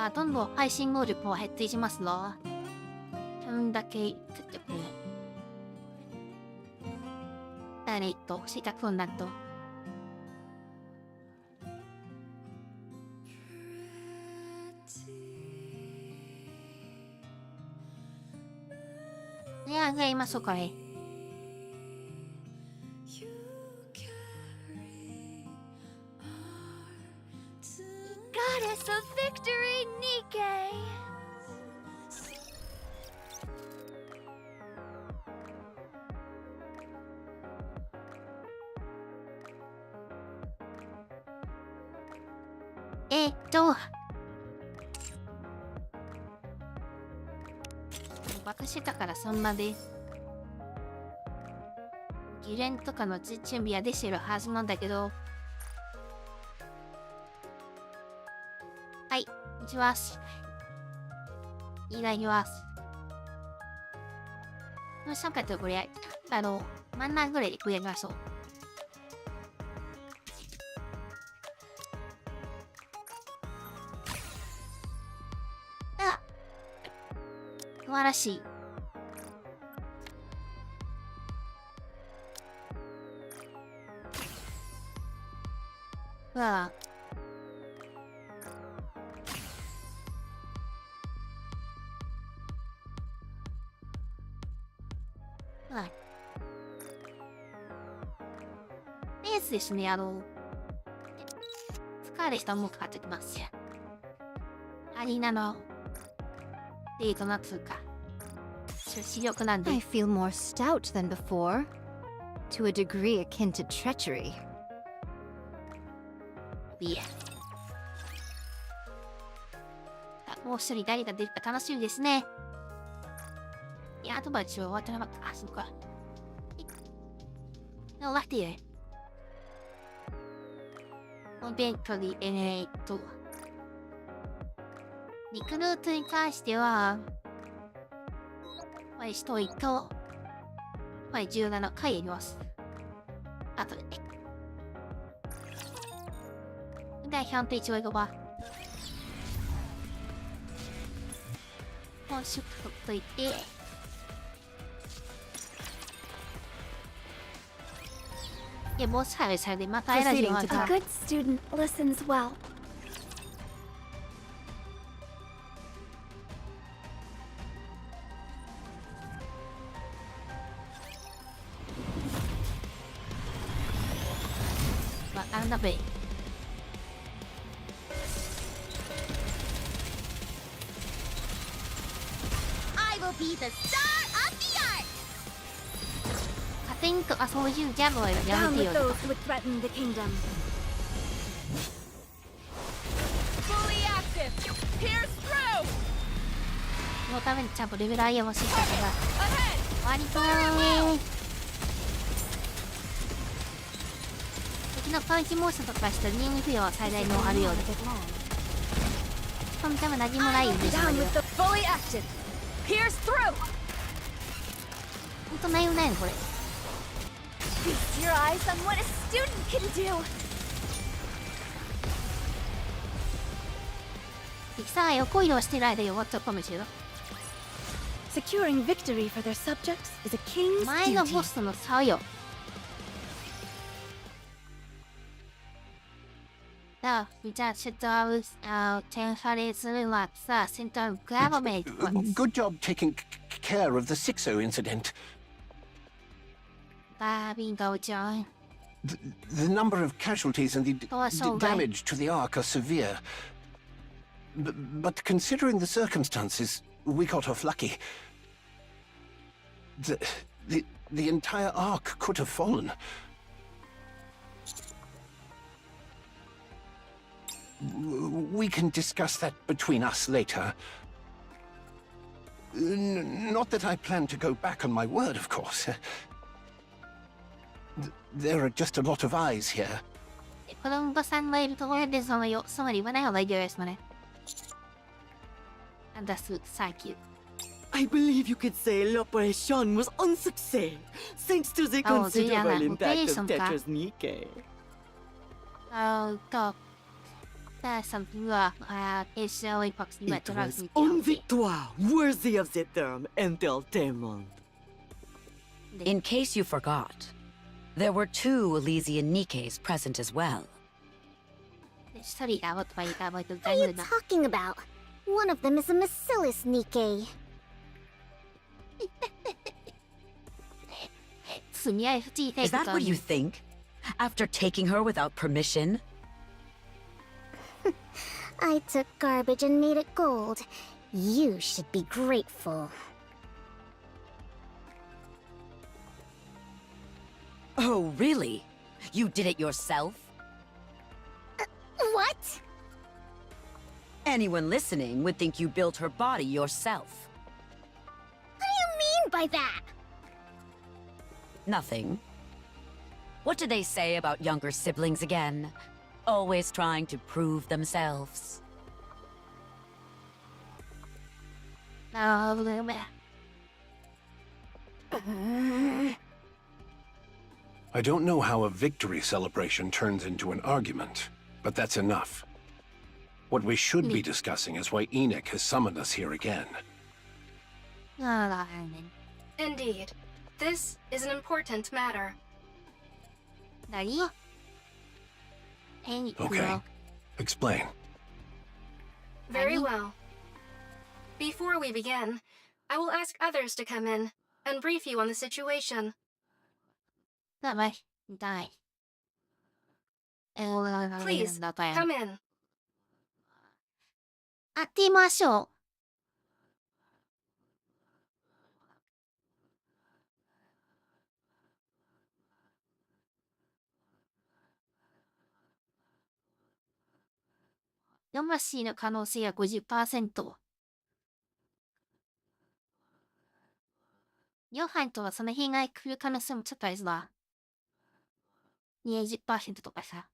ゃあ、どんどん配信能力も減っていきますの。分だけ作ってくれ。四角になると。いや、じゃあ今そうかね。Goddess of Victory, Nikke! 爆してたからそんなです。議連とかの準備はできてるはずなんだけど。はい、行きます。いただきます。どうしたんかとこれ、真ん中ぐらいで食えましょう。素晴らしい。わあ。レースですね、疲れたもの買ってきます。アリーナのデートの通貨。視力なんで。I feel more stout than before, to a degree akin to treachery. もう一人誰が出るか楽しみですね。いや、アドバイスは終わってなかった。あ、そうか。No, 待ってよ。勉強に、リクルートに関しては、人1と、17回やります。あとで。第キャンペーン追加は、もうシュッとといて、で、もう最後でまたエラジーが A good student listens well. あんなべ。勝手にと、そういうギャグはや Down めて with よ。 those who would threaten the kingdom. Fully active. Pierce through. そのためにちゃんとレベル上げもしてたから。 Ahead. 割とね。敵のパンチモーションとかした人数は最大のあるようで。そのため何もないんですよ。 Down with the fully active. Pierce through. ほんと内容ないのこれ。 Feast your eyes on what a student can do. 敵さあ横移動してる間弱っちゃうかもしれない。 Securing victory for their subjects is a king's 前の duty. ボスとの差よ。さあ、we just sit down, 転されするはさ、センターグラバメイト。 Good job taking care of the CeVIO incident. バービンゴちゃん。 The number of casualties and the Oh, that's all right. damage to the Ark are severe. But considering the circumstances, we got off lucky. The entire Ark could have fallen. We can discuss that between us later. Not that I plan to go back on my word, of course. There are just a lot of eyes here. 子供さんがいるところでその言わない方がいいですもんね。Understood, thank you. I believe you could say l'opération was un succès, thanks to the Oh, considerable Juliana, impact operation of ka. Tetra's Nikke. something is showing proximate It was une victoire worthy of the term entertainment. In case you forgot, there were 2 Elysian Nikkes present as well. 一人がもっといた覚えてる What are you talking about? One of them is a Bacillus Nikke. すみあい不地 Is that what you think? After taking her without permission? I took garbage and made it gold. You should be grateful. Oh, really? You did it yourself? What? Anyone listening would think you built her body yourself. What do you mean by that? Nothing. What do they say about younger siblings again? Always trying to prove themselves. I don't know how a victory celebration turns into an argument, but that's enough. What we should be discussing is why Enoch has summoned us here again. Indeed. This is an important matter. 何 Okay. Explain. Very well. Before we begin, I will ask others to come in and brief you on the situation. だめ痛い Please, come in. 当てましょう魂の可能性は 50%。ヨハンとはその被害来る可能性もちょっとありそうだ。20% とかさ。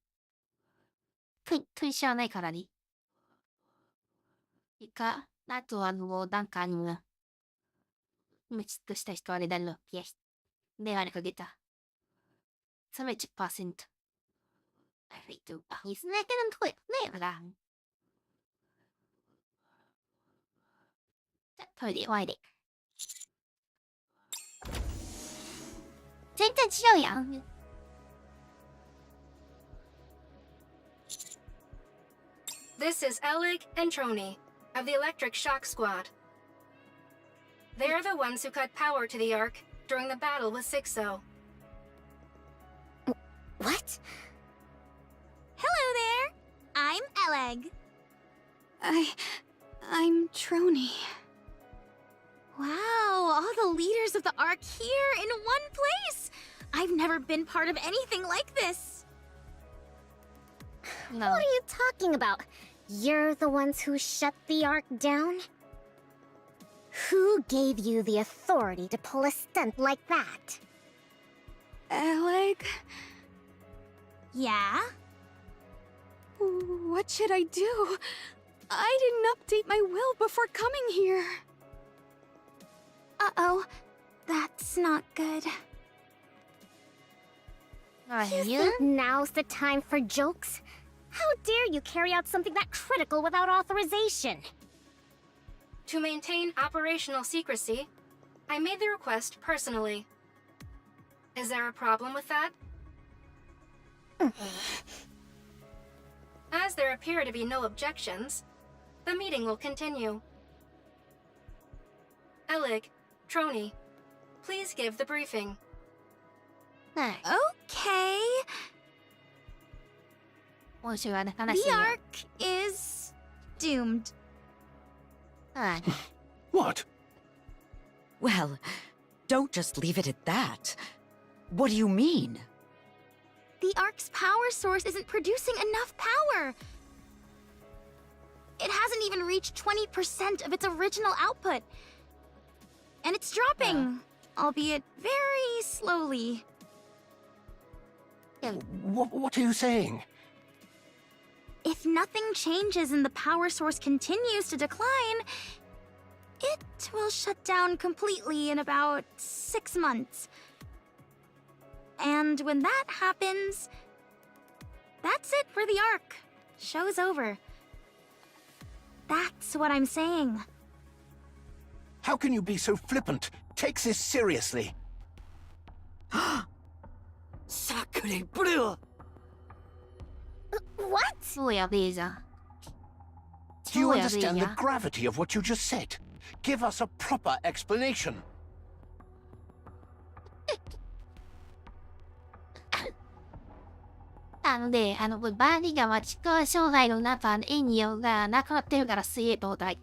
しゃあないからね。いか、あと段階には、ムチっとした人あれだろ、ピアス。メガネかけた。30%。いいっすね、けどとこやねえから。トイレ、ワイレ。全然違うやん。This is Elig and Trony of the Electric Shock Squad. They are the ones who cut power to the Ark during the battle with CeVIO. What? Hello there. I'm Eleg. I'm Trony. Wow, all the leaders of the Ark here in one place. I've never been part of anything like this. What are you talking about? You're the ones who shut the Ark down? Who gave you the authority to pull a stunt like that? Eleg? Yeah? What should I do? I didn't update my will before coming here. Uh-oh. That's not good. You think now's the time for jokes? How dare you carry out something that critical without authorization? To maintain operational secrecy, I made the request personally. Is there a problem with that? As there appear to be no objections, the meeting will continue. Elig, Trony, please give the briefing. Okay. The Ark is doomed. What? Well, don't just leave it at that. What do you mean? The Ark's power source isn't producing enough power. It hasn't even reached 20% of its original output. And it's dropping, albeit very slowly. What are you saying? If nothing changes and the power source continues to decline, it will shut down completely in about 6 months. And when that happens, that's it for the Ark. show's over. That's what I'm saying. How can you be so flippant? Take this seriously. Sacre bleu! What? 超やべえじゃん。 Do you 超やべえ understand the や。 gravity of what you just said? Give us a proper explanation. バーニーが知覚障害の中のエニオがなくなってるから水泳東大。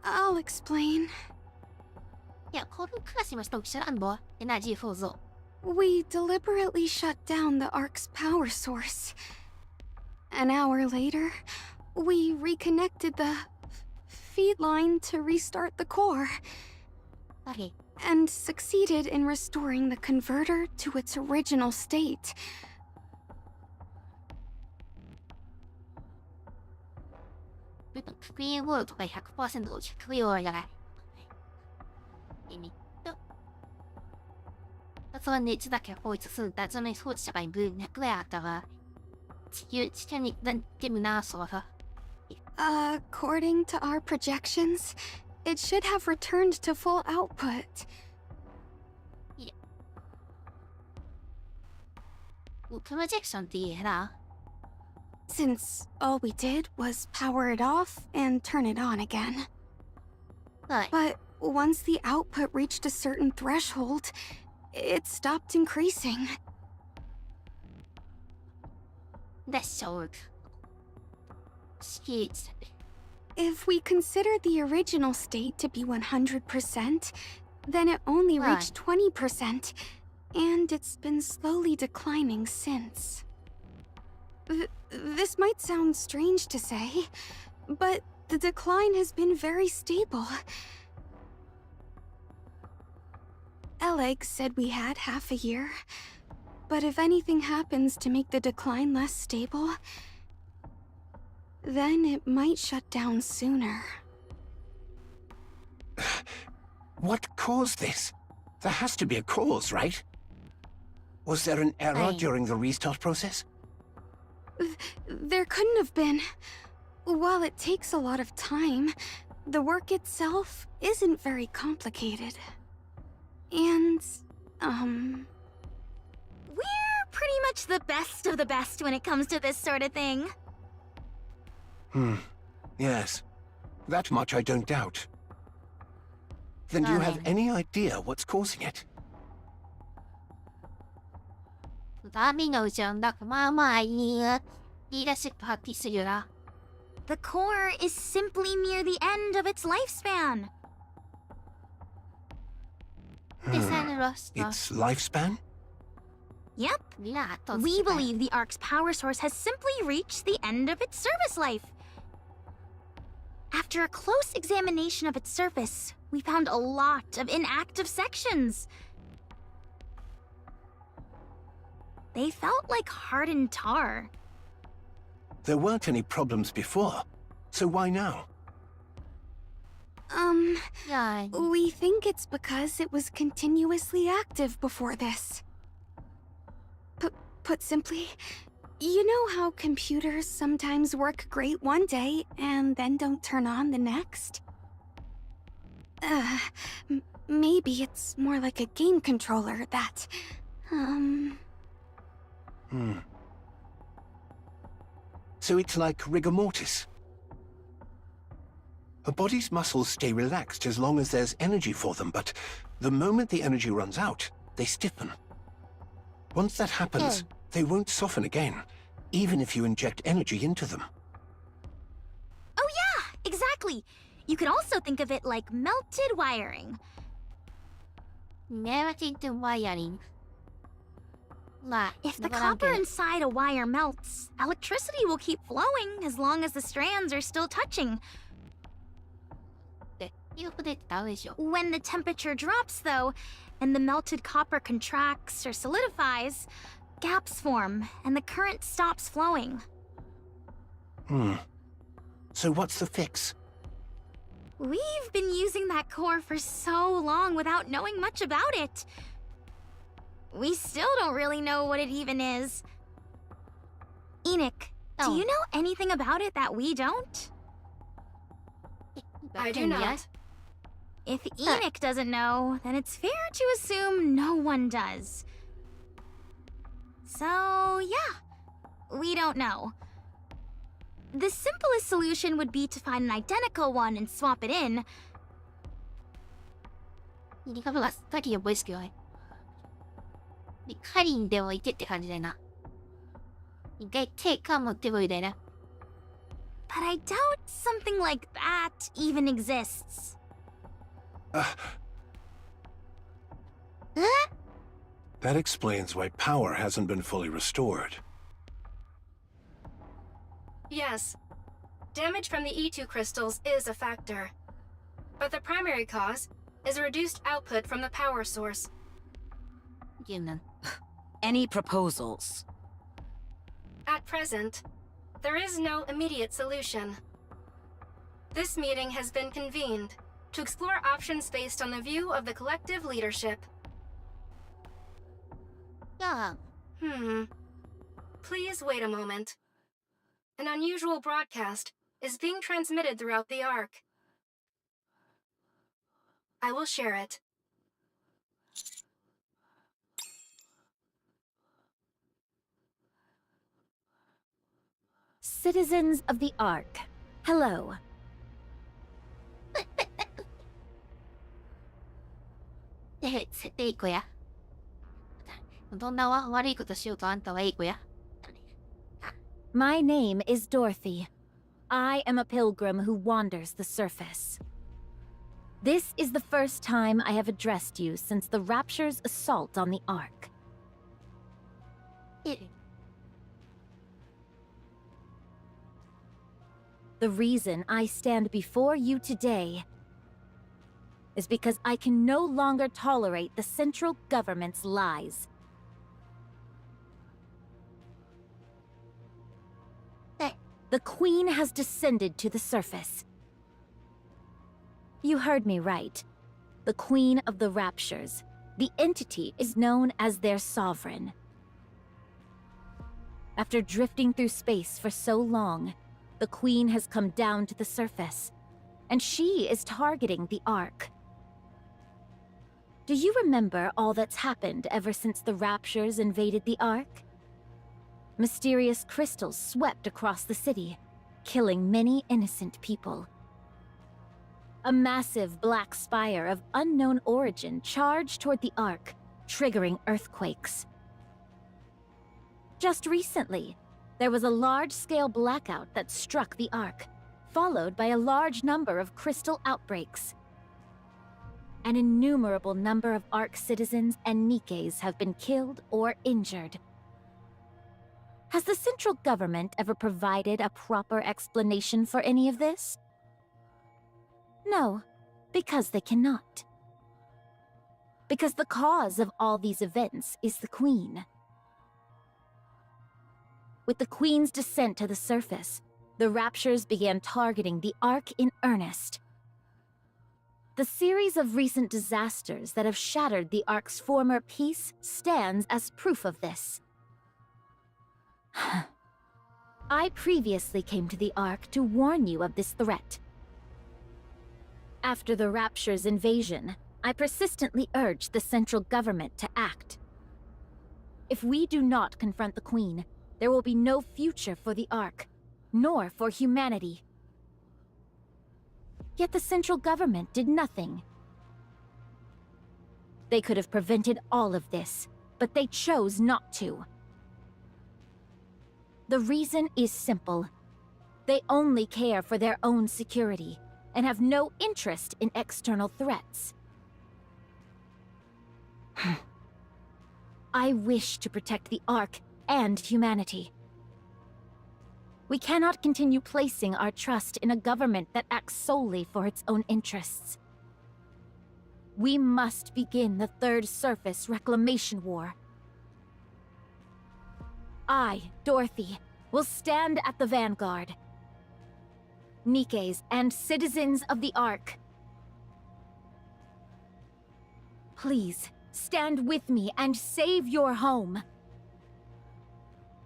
I'll explain. いや、このクラスの人知らんぼ。エナジー構造。We deliberately shut down the Ark's power source. An hour later, we reconnected the feed line to restart the core, Okay. and succeeded in restoring the converter to its original state. クイーンゴールとか100% を聞くようやがい。その熱だけ放出する脱燃装置者がいるなくらいあったが、地球になんてむなそうだ。According to our projections, it should have returned to full output. プロジェクションって言えな。Since all we did was power it off and turn it on again. はい。 But once the output reached a certain threshold, it stopped increasing. でしょう。敷地。 If we consider the original state to be 100%, then it only Right. reached 20%, and it's been slowly declining since. This might sound strange to say, but the decline has been very stable. Eleg said we had half a year, but if anything happens to make the decline less stable, then it might shut down sooner. What caused this? There has to be a cause, right? Was there an error Aye. during the restart process? There couldn't have been. While it takes a lot of time, the work itself isn't very complicated. And, we're pretty much the best of the best when it comes to this sort of thing. Yes. That much I don't doubt. Then do you have Aye. any idea what's causing it? ダミのうちんだくまあまあいいや。リーダーシップ発揮するな。The core is simply near the end of its lifespan. で、サイロスト。 Its lifespan? Yep. リラーと。 We believe the Ark's power source has simply reached the end of its service life. After a close examination of its surface, we found a lot of inactive sections. They felt like hardened tar. There weren't any problems before, so why now? いや、 We think it's because it was continuously active before this. Put simply, you know how computers sometimes work great one day and then don't turn on the next? Maybe it's more like a game controller that, So it's like rigor mortis. A body's muscles stay relaxed as long as there's energy for them, but the moment the energy runs out, they stiffen. Once that happens, they won't soften again, even if you inject energy into them. Oh yeah, exactly. You could also think of it like melted wiring. ネバティントワイヤリング。まあ、 If the だからんけ copper ど inside a wire melts, electricity will keep flowing as long as the strands are still touching. ってよく出てたでしょ。 When the temperature drops, though, and the melted copper contracts or solidifies, gaps form and the current stops flowing. So what's the fix? We've been using that core for so long without knowing much about it. We still don't really know what it even is. Enoch, do Oh. you know anything about it that we don't? I do not. If Enoch doesn't know, then it's fair to assume no one does. So, yeah, we don't know. The simplest solution would be to find an identical one and swap it in. イリカブがさっきのボイスキョイ。で、カリンでもいてって感じだよな。一回手かもってもいいだよな。But I doubt something like that even exists. That explains why power hasn't been fully restored. Yes. Damage from the E2 crystals is a factor. But the primary cause is reduced output from the power source. ゲームなん。Any proposals? At present, there is no immediate solution. This meeting has been convened to explore options based on the view of the collective leadership. じゃあ、Please wait a moment. An unusual broadcast is being transmitted throughout the Ark. I will share it. Citizens of the Ark, hello. で、いい子や。どんな悪いことしようとあんたはいい子や。My name is Dorothy. I am a pilgrim who wanders the surface. This is the first time I have addressed you since the Rapture's assault on the Ark. え、 The reason I stand before you today is because I can no longer tolerate the central government's lies. え、 The Queen has descended to the surface. You heard me right. The Queen of the Raptures. The entity is known as their sovereign. After drifting through space for so long, the Queen has come down to the surface, and she is targeting the Ark. Do you remember all that's happened ever since the Raptures invaded the Ark? Mysterious crystals swept across the city, killing many innocent people. A massive black spire of unknown origin charged toward the Ark, triggering earthquakes. Just recently, there was a large-scale blackout that struck the Ark, followed by a large number of crystal outbreaks. An innumerable number of Ark citizens and Nikkes have been killed or injured. Has the central government ever provided a proper explanation for any of this? No, because they cannot. Because the cause of all these events is the Queen. With the Queen's descent to the surface, the Raptures began targeting the Ark in earnest. The series of recent disasters that have shattered the Ark's former peace stands as proof of this. I previously came to the Ark to warn you of this threat. After the Rapture's invasion, I persistently urged the central government to act. If we do not confront the Queen, there will be no future for the Ark, nor for humanity. Yet the central government did nothing. They could have prevented all of this, but they chose not to. The reason is simple. They only care for their own security, and have no interest in external threats. I wish to protect the Ark and humanity. We cannot continue placing our trust in a government that acts solely for its own interests. We must begin the Third Surface Reclamation War. I, Dorothy, will stand at the vanguard. Nikkes and citizens of the Ark, please stand with me and save your home.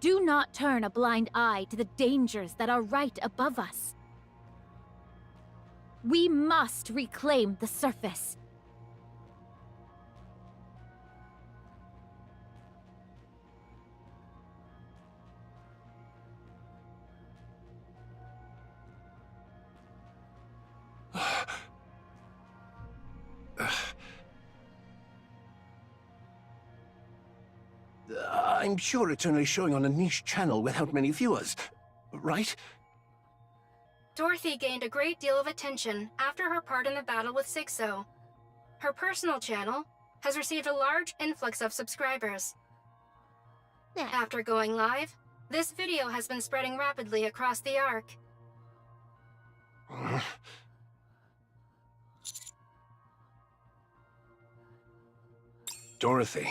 Do not turn a blind eye to the dangers that are right above us. We must reclaim the surface. I'm sure it's only showing on a niche channel without many viewers, right? Dorothy gained a great deal of attention after her part in the battle with CeVIO. Her personal channel has received a large influx of subscribers. After going live, this video has been spreading rapidly across the Ark. Dorothy.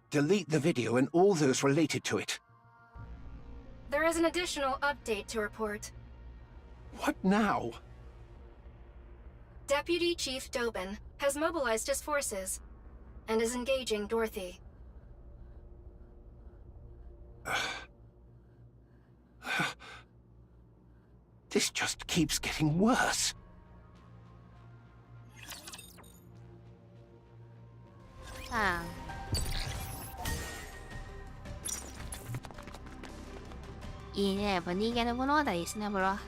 Delete the video and all those related to it. There is an additional update to report. What now? Deputy Chief Dobin has mobilized his forces and is engaging Dorothy. This just keeps getting worse.いいね、やっぱ人間の物語ですね、これは。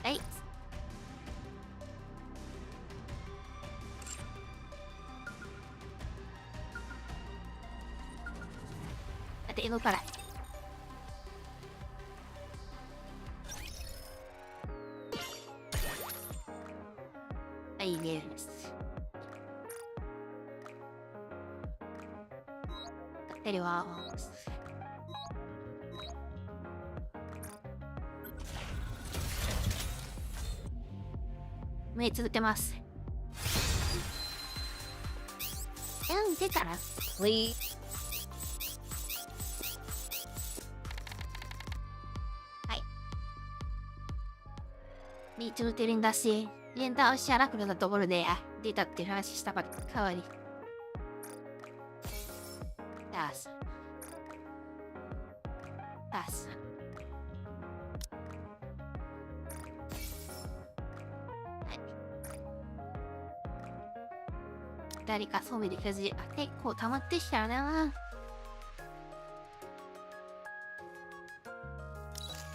はい。だって英語から。はい、ゲームです。テレは目続けます。出たら Please はい見続けるんだしレンターをし荒くなったところで出たっていう話したばっかわりDas. Das. 誰かそう見る感じ。結構溜まってきたな。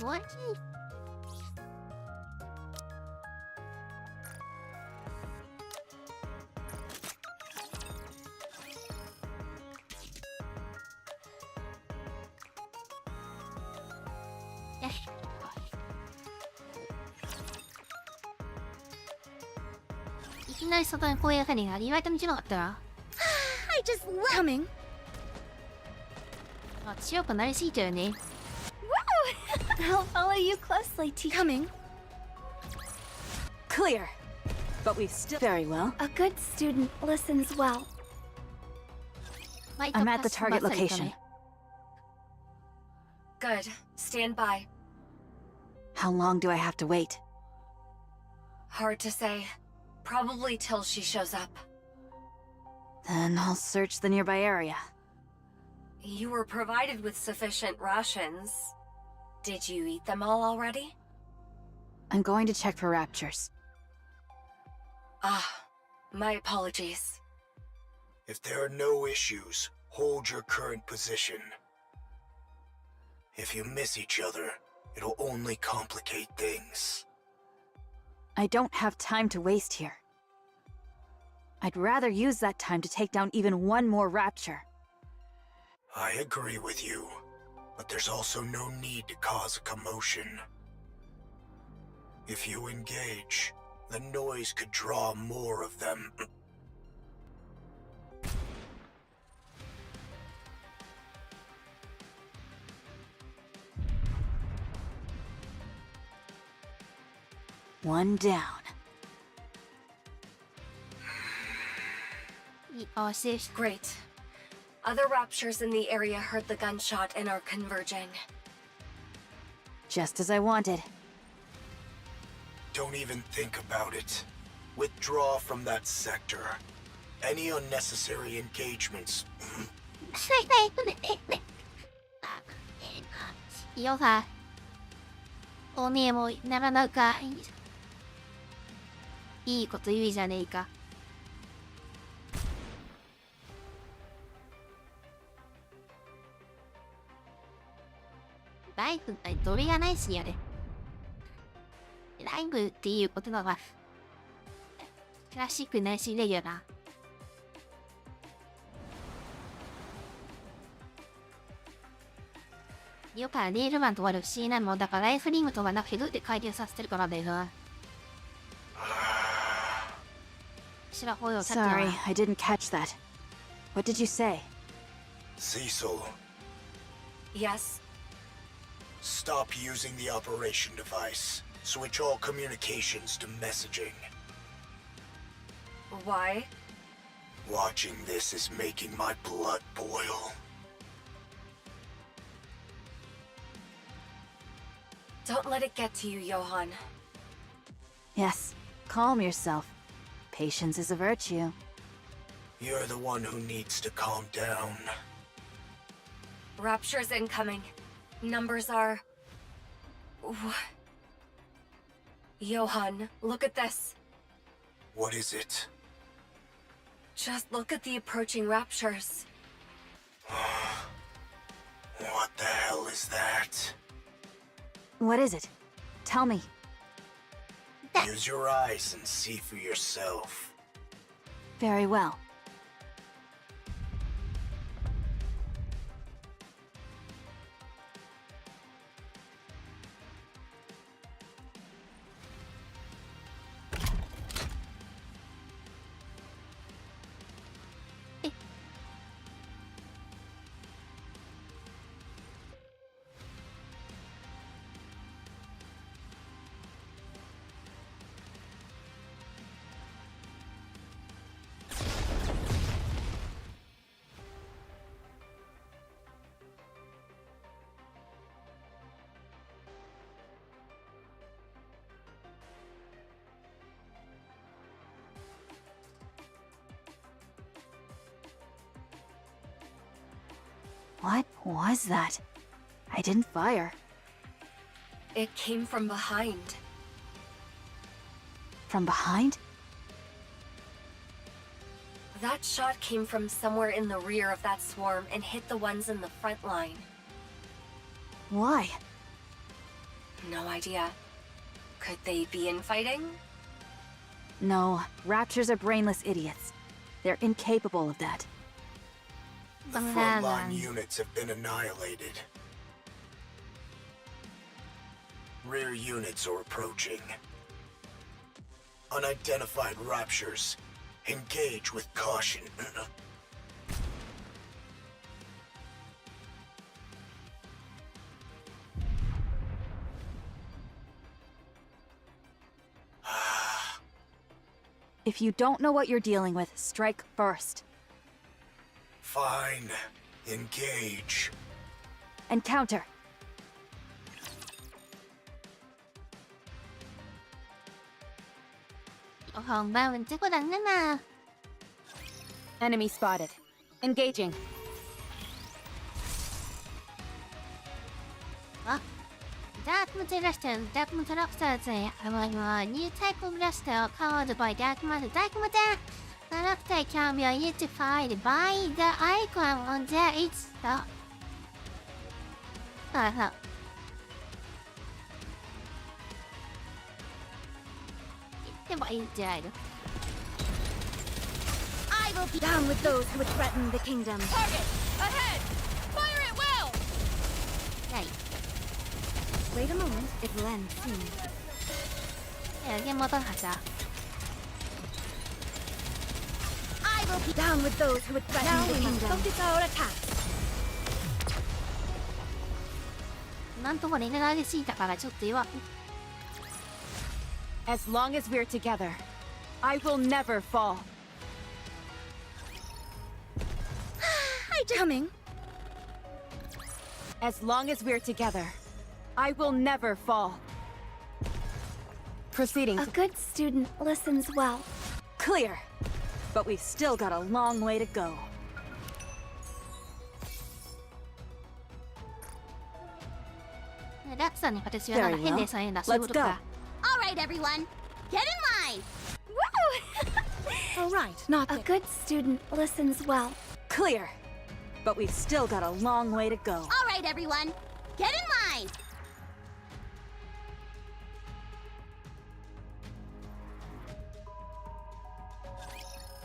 What? いきなり外にこういう風に言われた道なかったら I just love coming. 強くなりすぎちゃうよね。I'll follow you closely, T. Coming. Clear. But we've still very well. A good student listens well. I'm at the target location. Good. Stand by. How long do I have to wait? Hard to say. Probably till she shows up. Then I'll search the nearby area. You were provided with sufficient rations. Did you eat them all already? I'm going to check for raptures. Ah, my apologies. If there are no issues, hold your current position. If you miss each other, it'll only complicate things. I don't have time to waste here. I'd rather use that time to take down even one more rapture. I agree with you, but there's also no need to cause a commotion. If you engage, the noise could draw more of them. One down. Great. Other raptures in the area heard the gunshot and are converging. Just as I wanted. Don't even think about it. Withdraw from that sector. Any unnecessary engagements. いいよさ。おめえもならなうか。いいこと言うじゃねえか。ライフってどれがないしやで。ライブっていうことだわ。クラシックないしレギュラー。よからレールマンと悪不思議なのだからライフリングとはなくてどうやって回転させてるからだよ。Sorry, I didn't catch that. What did you say? Cecil, Yes? stop using the operation device. Switch all communications to messaging. Why? Watching this is making my blood boil. Don't let it get to you, Johan. Yes, calm yourself. Patience is a virtue. You're the one who needs to calm down. Rapture's incoming. Numbers are... Johan, look at this. What is it? Just look at the approaching raptures. What the hell is that? What is it? Tell me. Use your eyes and see for yourself. Very well. What was that? I didn't fire. It came from behind. From behind? That shot came from somewhere in the rear of that swarm and hit the ones in the front line. Why? No idea. Could they be infighting? No, raptors are brainless idiots. They're incapable of that. The frontline units have been annihilated. Rear units are approaching. Unidentified raptures. Engage with caution. If you don't know what you're dealing with, strike first. Fine. Engage. And counter. Enemy spotted. Engaging. Dark Master, Dark Master, a new type of blaster powered by Dark Matter. Dark Matter character can be identified by the icon on their its stop. I will be down with those who would threaten the kingdom. Target! Ahead! Fire at will! Right. Wait a moment, it will end soon. I will be down with those who would threaten the kingdom. Focus our attacks. なんともレネが激しいだからちょっと弱。As long as we're together, I will never fall. I'm coming. As long as we're together, I will never fall. Proceeding. A good student listens well. Clear. but we've still got a long way to go. ラクさんに私はなんか変でさえな、そういうことか。All right, everyone, get in line. All right, not A good student listens well. Clear. But we've still got a long way to go. All right, everyone, get in line.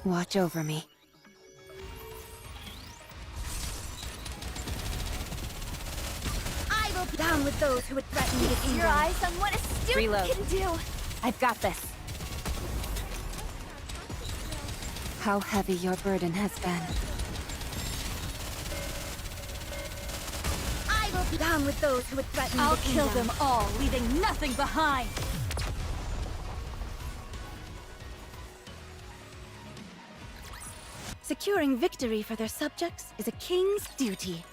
Watch over me. I will be down with those who would threaten me to see your eyes on what a student Reload. can do. I've got this. How heavy your burden has been. I will be down with those who would threaten me I'll to kill them all, leaving nothing behind. Securing victory for their subjects is a king's duty.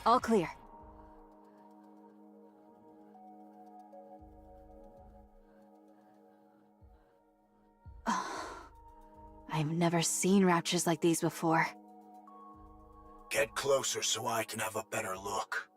All clear. I've never seen raptures like these before. Get closer so I can have a better look.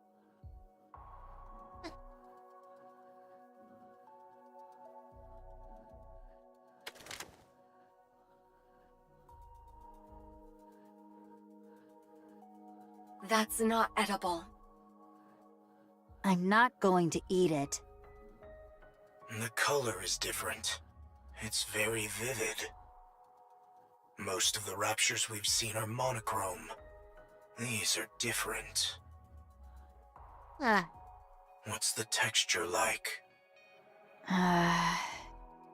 That's not edible. I'm not going to eat it. The color is different. It's very vivid. Most of the raptures we've seen are monochrome. These are different. What's the texture like?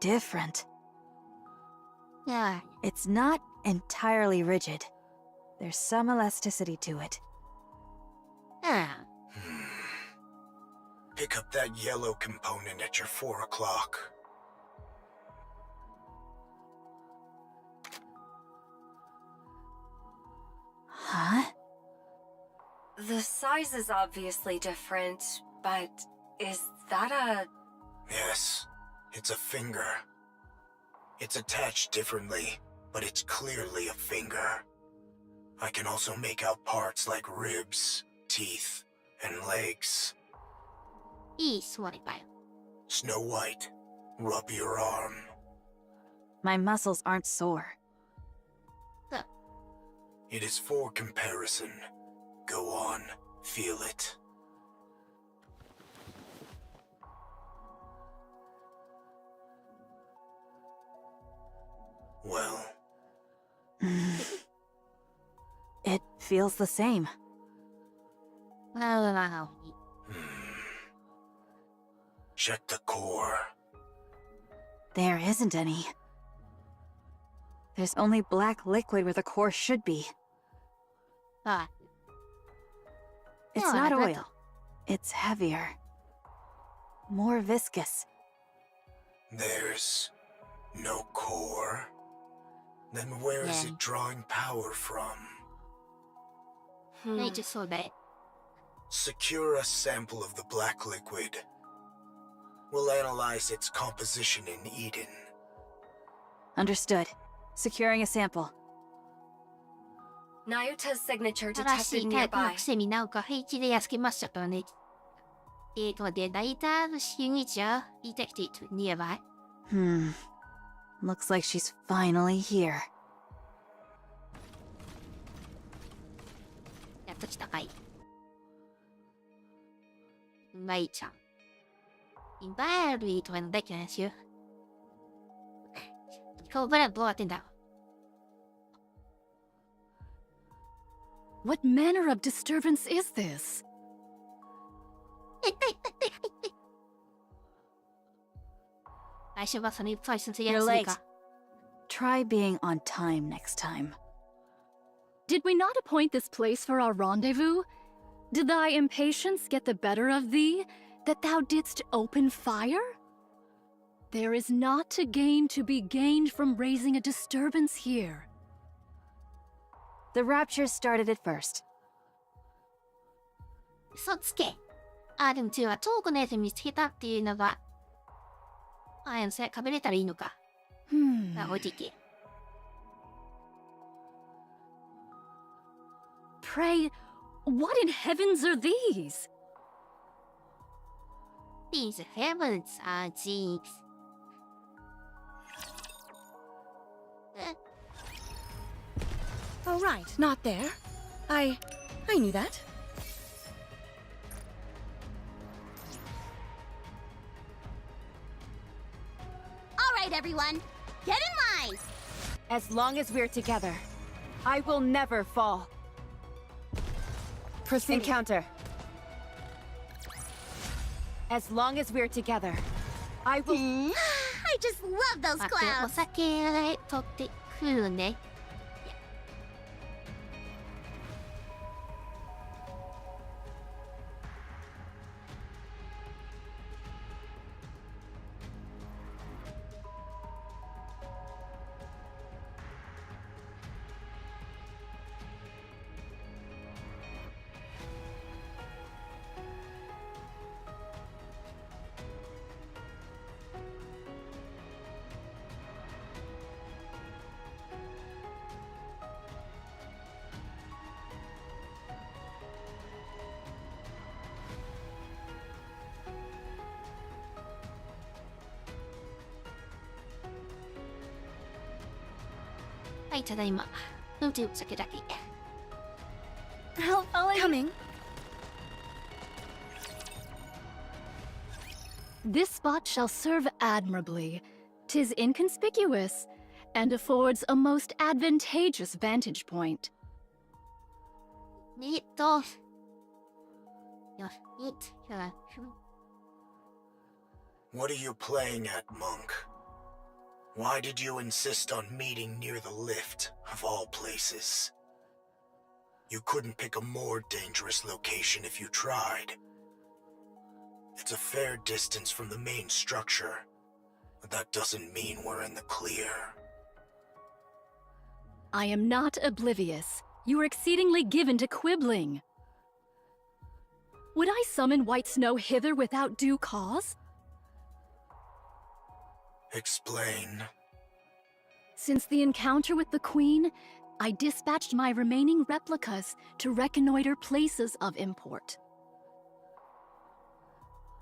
Different. Yeah. It's not entirely rigid. There's some elasticity to it. Pick up that yellow component at your 4 o'clock. Huh? The size is obviously different, but is that a... Yes, it's a finger. It's attached differently, but it's clearly a finger. I can also make out parts like ribs, teeth, and legs. いい座りかよ。 Snow White, rub your arm. My muscles aren't sore. It is for comparison. Go on, feel it. Well, It feels the same. Wow. check the core. There isn't any. There's only black liquid where the core should be. It's No, not I bet. oil. It's heavier. More viscous. There's no core? Then where is Yeah. it drawing power from? I just saw that. Secure a sample of the black liquid. We'll analyze its composition in Eden. Understood. Securing a sample. Nayuta's signature 新し detected いタイプの nearby. くせになんか平気でやっつけましたからね。で、大体のsignature detected nearby. Looks like she's finally here. やっと来たかい。うまいちゃん。インバールリーとかのできないですよ。今日ブランどうやってんだ。 What manner of disturbance is this? 来週はそのいっぱい先生や You're つい late. か。 Try being on time next time. Did we not appoint this place for our rendezvous? Did thy impatience get the better of thee, that thou didst open fire? There is not a gain to be gained from raising a disturbance here. The rapture started it first. 嘘つけ。あ、でも違う。トークのやつ見つけたっていうのが、あ、それかぶれたらいいのか。あ、置いていけ。pray, what in heavens are these? These heavens are these. Oh, right, not there. I knew that. All right, everyone, get in line. As long as we're together, I will never fall. Proceed counter. As long as we're together, I will. I just love those あ、これお clouds. 酒取ってくるね。はい、ただいま。飲んでお酒だけ。I'll follow you. Coming. This spot shall serve admirably. 'Tis inconspicuous, and affords a most advantageous vantage point. よし、What are you playing at, Monk? Why did you insist on meeting near the lift, of all places? You couldn't pick a more dangerous location if you tried. It's a fair distance from the main structure, but that doesn't mean we're in the clear. I am not oblivious. You are exceedingly given to quibbling. Would I summon White Snow hither without due cause? Explain. Since the encounter with the Queen, I dispatched my remaining replicas to reconnoiter places of import.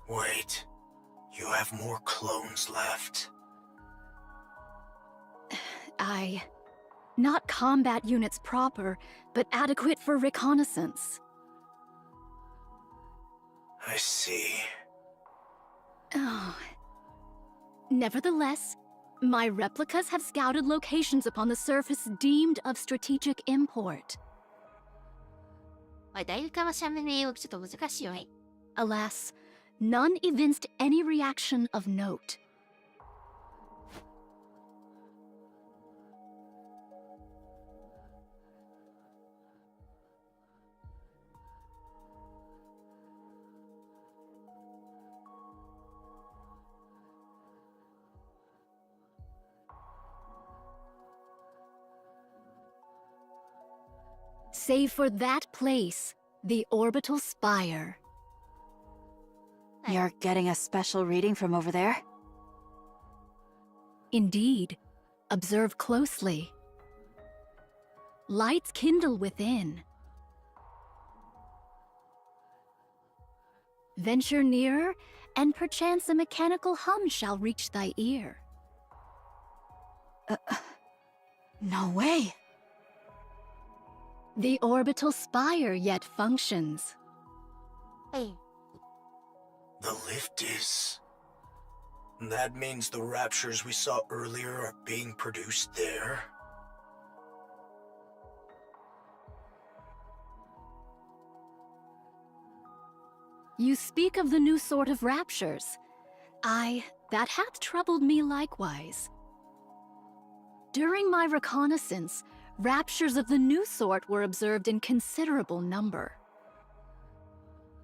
Wait, you have more clones left. Not combat units proper, but adequate for reconnaissance. I see. Oh. Nevertheless, my replicas have scouted locations upon the surface deemed of strategic import. おい、だいぶかましゃべりをちょっと難しいよ。はい。 Alas, none evinced any reaction of note. Save for that place, the orbital spire. You're getting a special reading from over there? Indeed. Observe closely. Lights kindle within. Venture nearer, and perchance a mechanical hum shall reach thy ear. No way. The orbital spire yet functions. はい。 The lift is... That means the raptures we saw earlier are being produced there? You speak of the new sort of raptures. That hath troubled me likewise. During my reconnaissance, raptures of the new sort were observed in considerable number.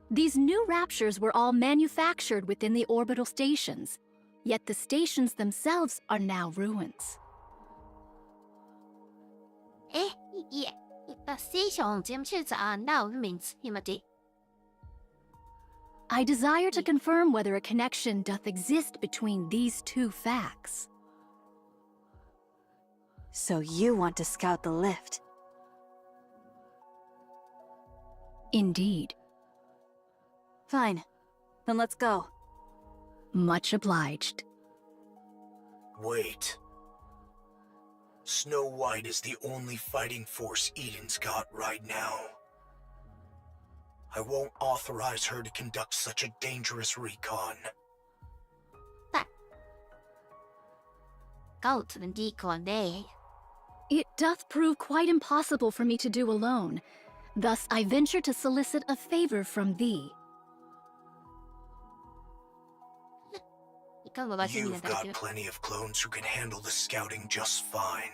These new raptures were all manufactured within the orbital stations, yet the stations themselves are now ruins. いえ、the station themselves are now ruins. 今で。 I desire to confirm whether a connection doth exist between these two facts. So you want to scout the lift? Indeed. Fine. Then let's go. Much obliged. Wait. Snow White is the only fighting force Eden's got right now. I won't authorize her to conduct such a dangerous recon. Go to the decon day. It doth prove quite impossible for me to do alone. Thus I venture to solicit a favor from thee. You've got plenty of clones who can handle the scouting just fine.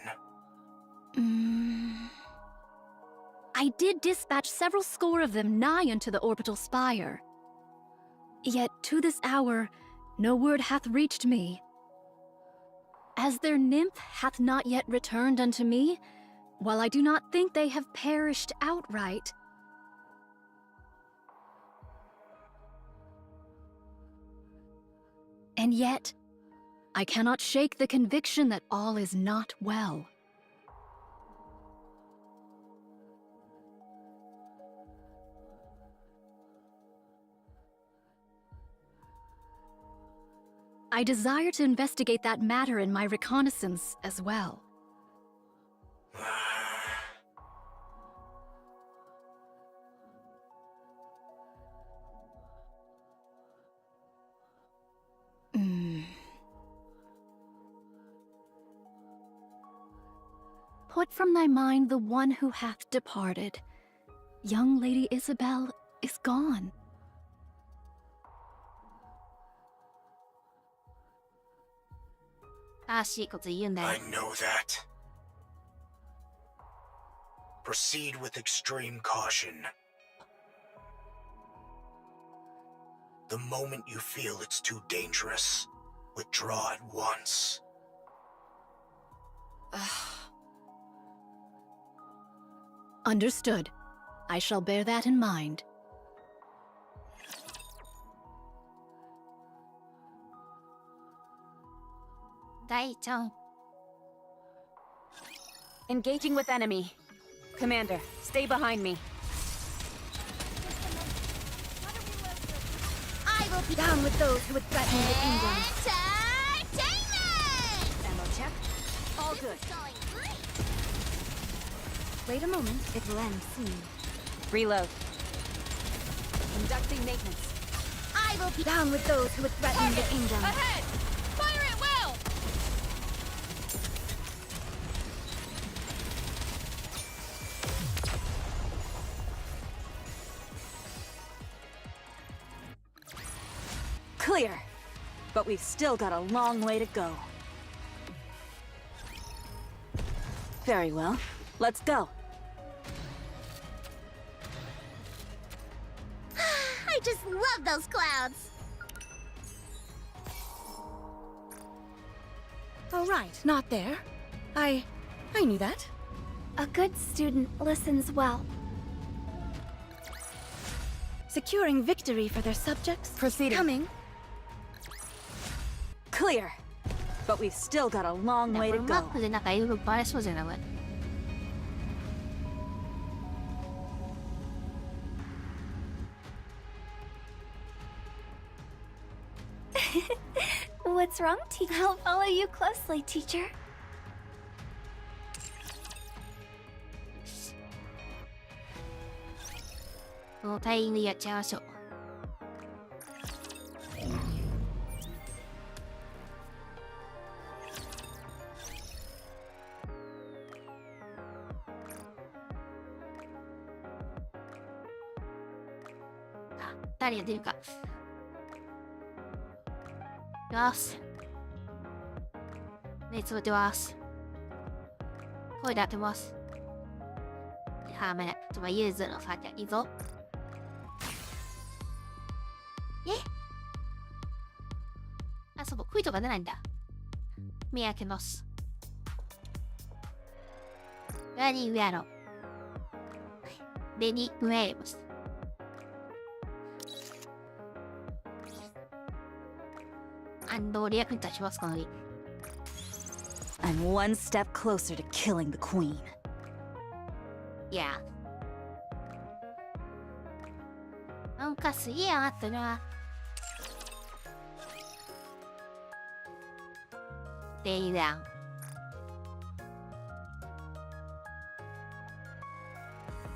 I did dispatch several score of them nigh unto the orbital spire. Yet to this hour no word hath reached me. As their nymph hath not yet returned unto me, while I do not think they have perished outright. And yet, I cannot shake the conviction that all is not well. I desire to investigate that matter in my reconnaissance as well. Put from thy mind the one who hath departed. Young Lady Isabel is gone. I know that. Proceed with extreme caution. The moment you feel it's too dangerous, withdraw at once. Understood. I shall bear that in mind. Engaging with enemy. Commander, stay behind me. I will be down with those who would threaten the kingdom. Entertainment! Ammo check. All good. Wait a moment, it will end soon. Reload. Conducting maintenance. I will be down with those who would threaten the kingdom. Ahead! Fire at will! Clear. But we've still got a long way to go. Very well. Let's go. I just love those clouds. Oh, right, not there. I knew that. A good student listens well. Securing victory for their subjects. Proceeding. Coming. Clear. But we've still got a long way to go. What's wrong, teacher? I'll follow you closely, teacher. Yoし。目つぶってます。声で当てます。はめ、ちょっとユーズのさ、いいぞ。あ、そう、杭とか出ないんだ。目開けます。レディーウェアロ。レディーウェーブス。役に立ちますかね。I'm one step closer to killing the queen. Yeah. かすげえあったな。Stay down.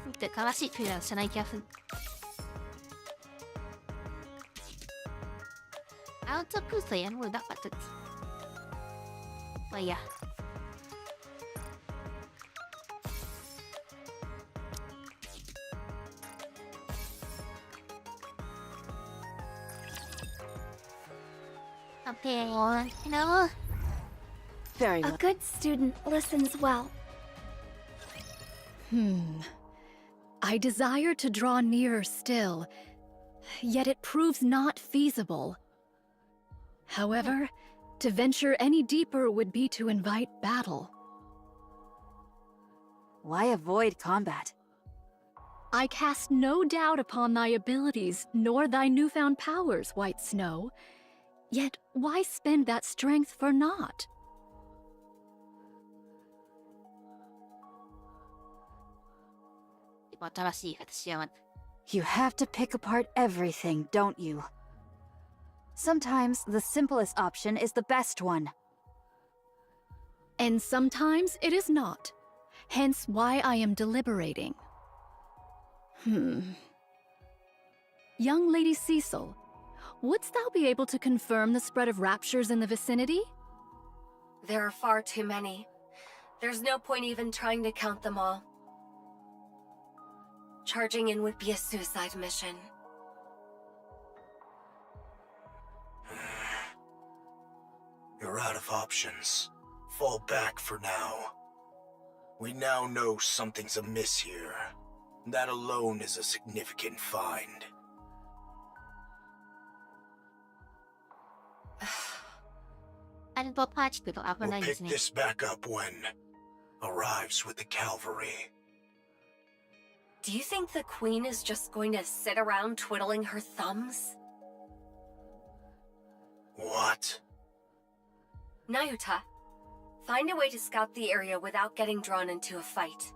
Inte 悲しいプレイはしない気がする。アウトプットやるんだかった。まあいいや。Okay, no. Very A well. good student listens well. I desire to draw nearer still, yet it proves not feasible. However, to venture any deeper would be to invite battle. Why avoid combat? I cast no doubt upon thy abilities, nor thy newfound powers, White Snow. Yet why spend that strength for naught? You have to pick apart everything, don't you? Sometimes the simplest option is the best one. And sometimes it is not. Hence why I am deliberating. Young Lady Cecil, wouldst thou be able to confirm the spread of raptures in the vicinity? There are far too many. There's no point even trying to count them all. Charging in would be a suicide mission. You're out of options. Fall back for now. We now know something's amiss here. That alone is a significant find. We'll pick this back up when arrives with the cavalry. Do you think the Queen is just going to sit around twiddling her thumbs? What? Nayuta, find a way to scout the area without getting drawn into a fight.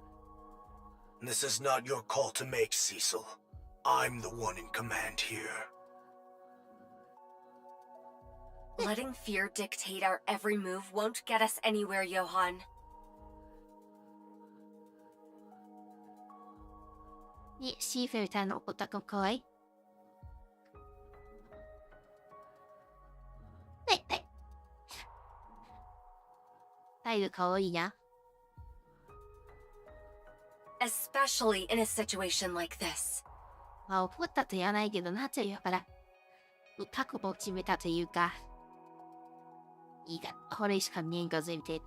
This is not your call to make, Cecil. I'm the one in command here. Letting fear dictate our every move won't get us anywhere, Johan. Especially in a situation like this. まあ怒ったと言わないけどなっちゃうやから覚悟を決めたというかいいかこれしか見えんかぜみて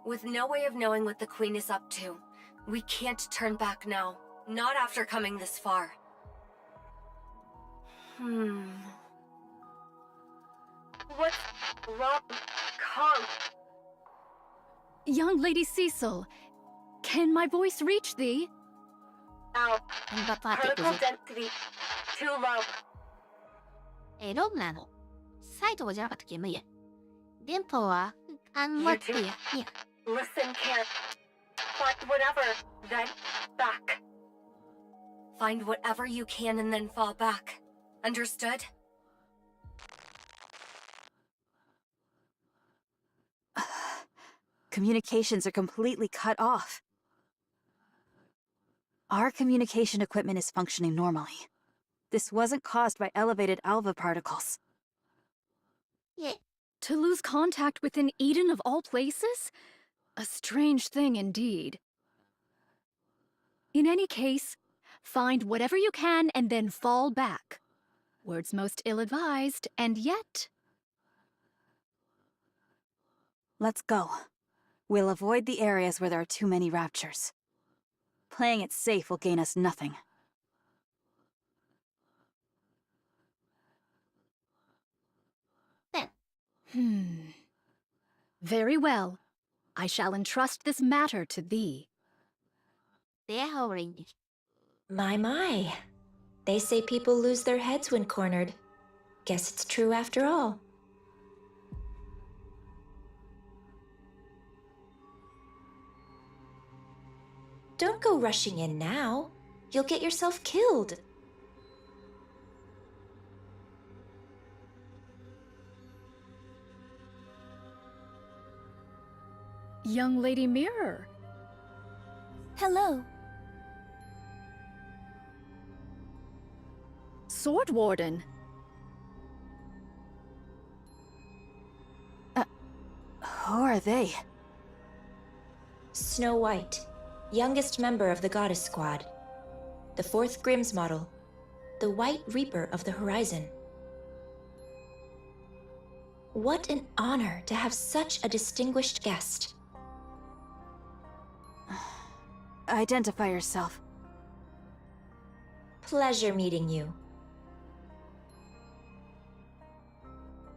With no way of knowing what the Queen is up to, we can't turn back now. Not after coming this far. What's wrong? Calm. Young Lady Cecil, can my voice reach thee? Out. Particle density too low. ロブなのサイトじゃなかったっけ無理や電波は待ってや Listen, Karen. Find whatever, then back. Find whatever you can and then fall back. Understood? Communications are completely cut off. Our communication equipment is functioning normally. This wasn't caused by elevated alpha particles. Yeah. To lose contact within Eden of all places? A strange thing indeed. In any case, find whatever you can and then fall back. Words most ill-advised, and yet... Let's go. We'll avoid the areas where there are too many raptures. Playing it safe will gain us nothing. Very well. I shall entrust this matter to thee. My. They say people lose their heads when cornered. Guess it's true after all. Don't go rushing in now. You'll get yourself killed. Young Lady Mirror. Hello. Sword Warden. Who are they? Snow White, youngest member of the Goddess Squad. The 4th Grimm's model. The White Reaper of the Horizon. What an honor to have such a distinguished guest. Identify yourself. Pleasure meeting you.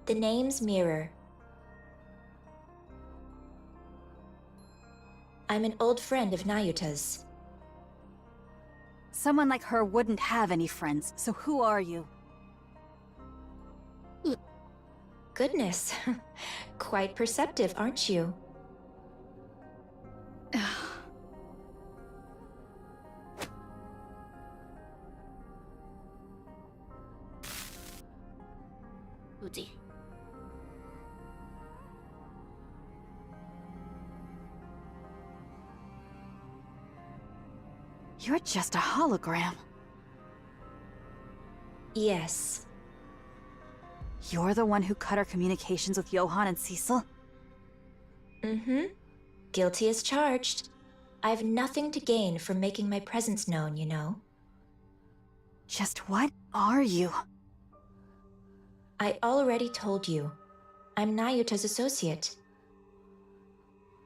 The name's Mirror. I'm an old friend of Nayuta's. Someone like her wouldn't have any friends, so who are you? Goodness. Quite perceptive, aren't you? Uzi. You're just a hologram. Yes. You're the one who cut our communications with Johan and Cecil? Mm-hmm. Guilty as charged. I've nothing to gain from making my presence known, you know. Just what are you? I already told you. I'm Nayuta's associate.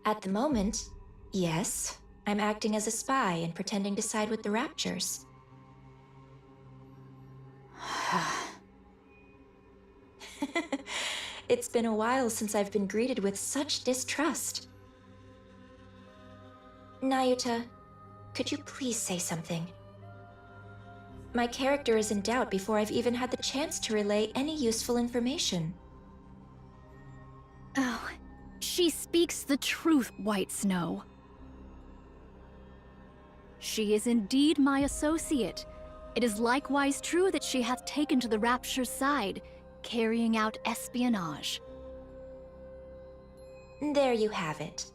At the moment, yes, I'm acting as a spy and pretending to side with the Raptures. It's been a while since I've been greeted with such distrust. Nayuta, could you please say something? My character is in doubt before I've even had the chance to relay any useful information. Oh, she speaks the truth, White Snow. She is indeed my associate. It is likewise true that she hath taken to the Rapture's side, carrying out espionage. There you have it.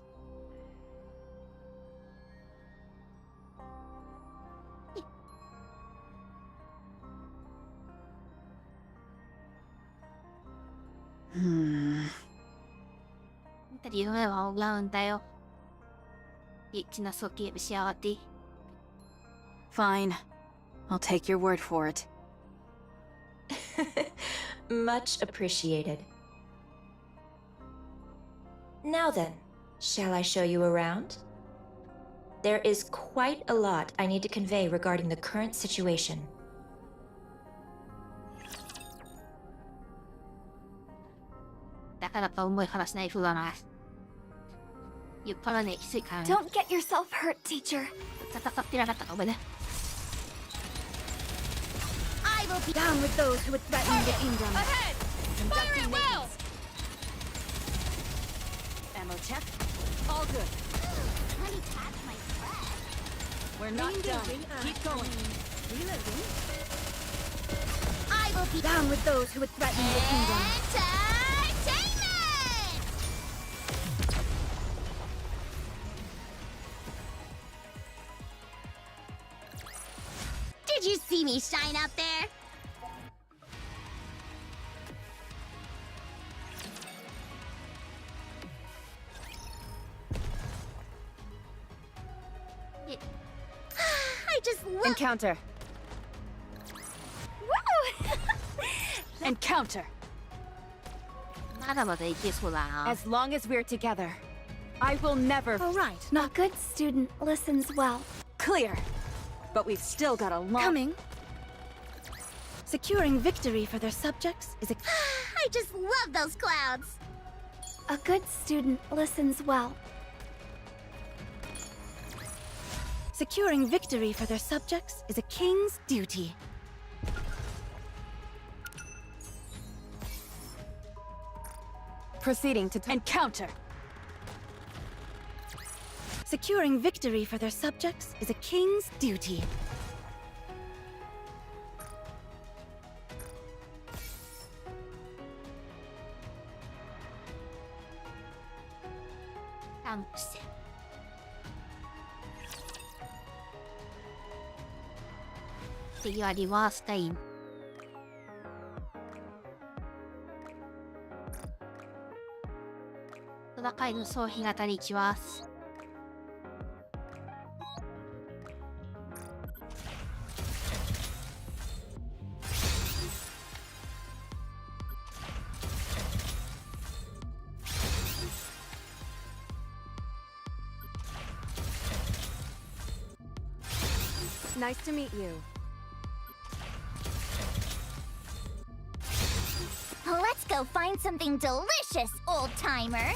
Tadi yung maulawan tayo. Ichinasoki bishawati. Fine. I'll take your word for it. Much appreciated. Now then, shall I show you around? There is quite a lot I need to convey regarding the current situation. Don't get yourself hurt, teacher. I will be down with those who would threaten the kingdom. Ahead! Fire it well! Ammo check. All good. We're not done. Keep going. Reloading. I will be down with those who would threaten the kingdom. Did you see me shine out there? I just love— Encounter. Woo! Encounter. As long as we're together, I will never— All right. Not good student listens well. Clear. But we've still got a long— Coming. Securing victory for their subjects is a— I just love those clouds. A good student listens well. Securing victory for their subjects is a king's duty. Proceeding to encounter. Securing victory for their subjects is a king's duty.次はリバースタイン。戦いの総日型に行きます。Nice to meet you. Let's go find something delicious, old-timer!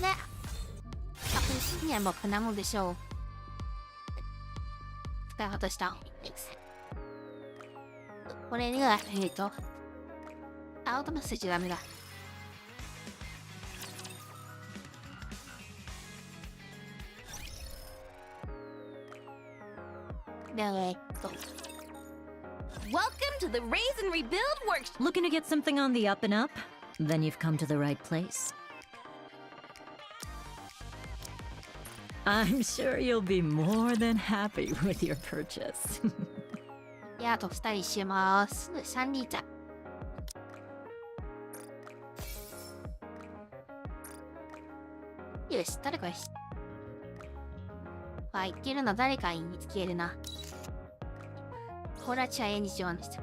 Ne. 私にはもうこんなもんでしょう。使い果たした。これが、アウトメッセージダメだ。Welcome to the Raise and Rebuild Workshop. Looking to get something on the up and up? Then you've come to the right place. I'm sure you'll be more than happy with your purchase. で、あと2人します。3人じゃ。よし、誰かよし。あ、いけるな、誰かに見つけるな。これはチャレンジ上でした。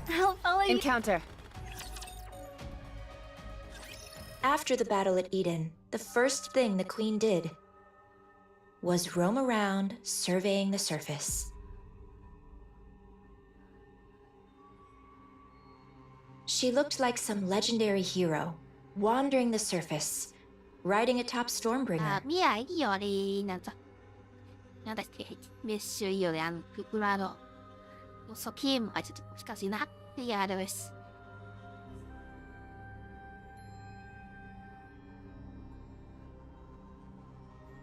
I'll follow you. Encounter. After the battle at Eden, the first thing the Queen did was roam around, surveying the surface. She looked like some legendary hero, wandering the surface, riding atop Stormbringer. 未来よりなんだっけ、メッシュいいよね、袋のそうゲームがちょっと難しいなってやるです。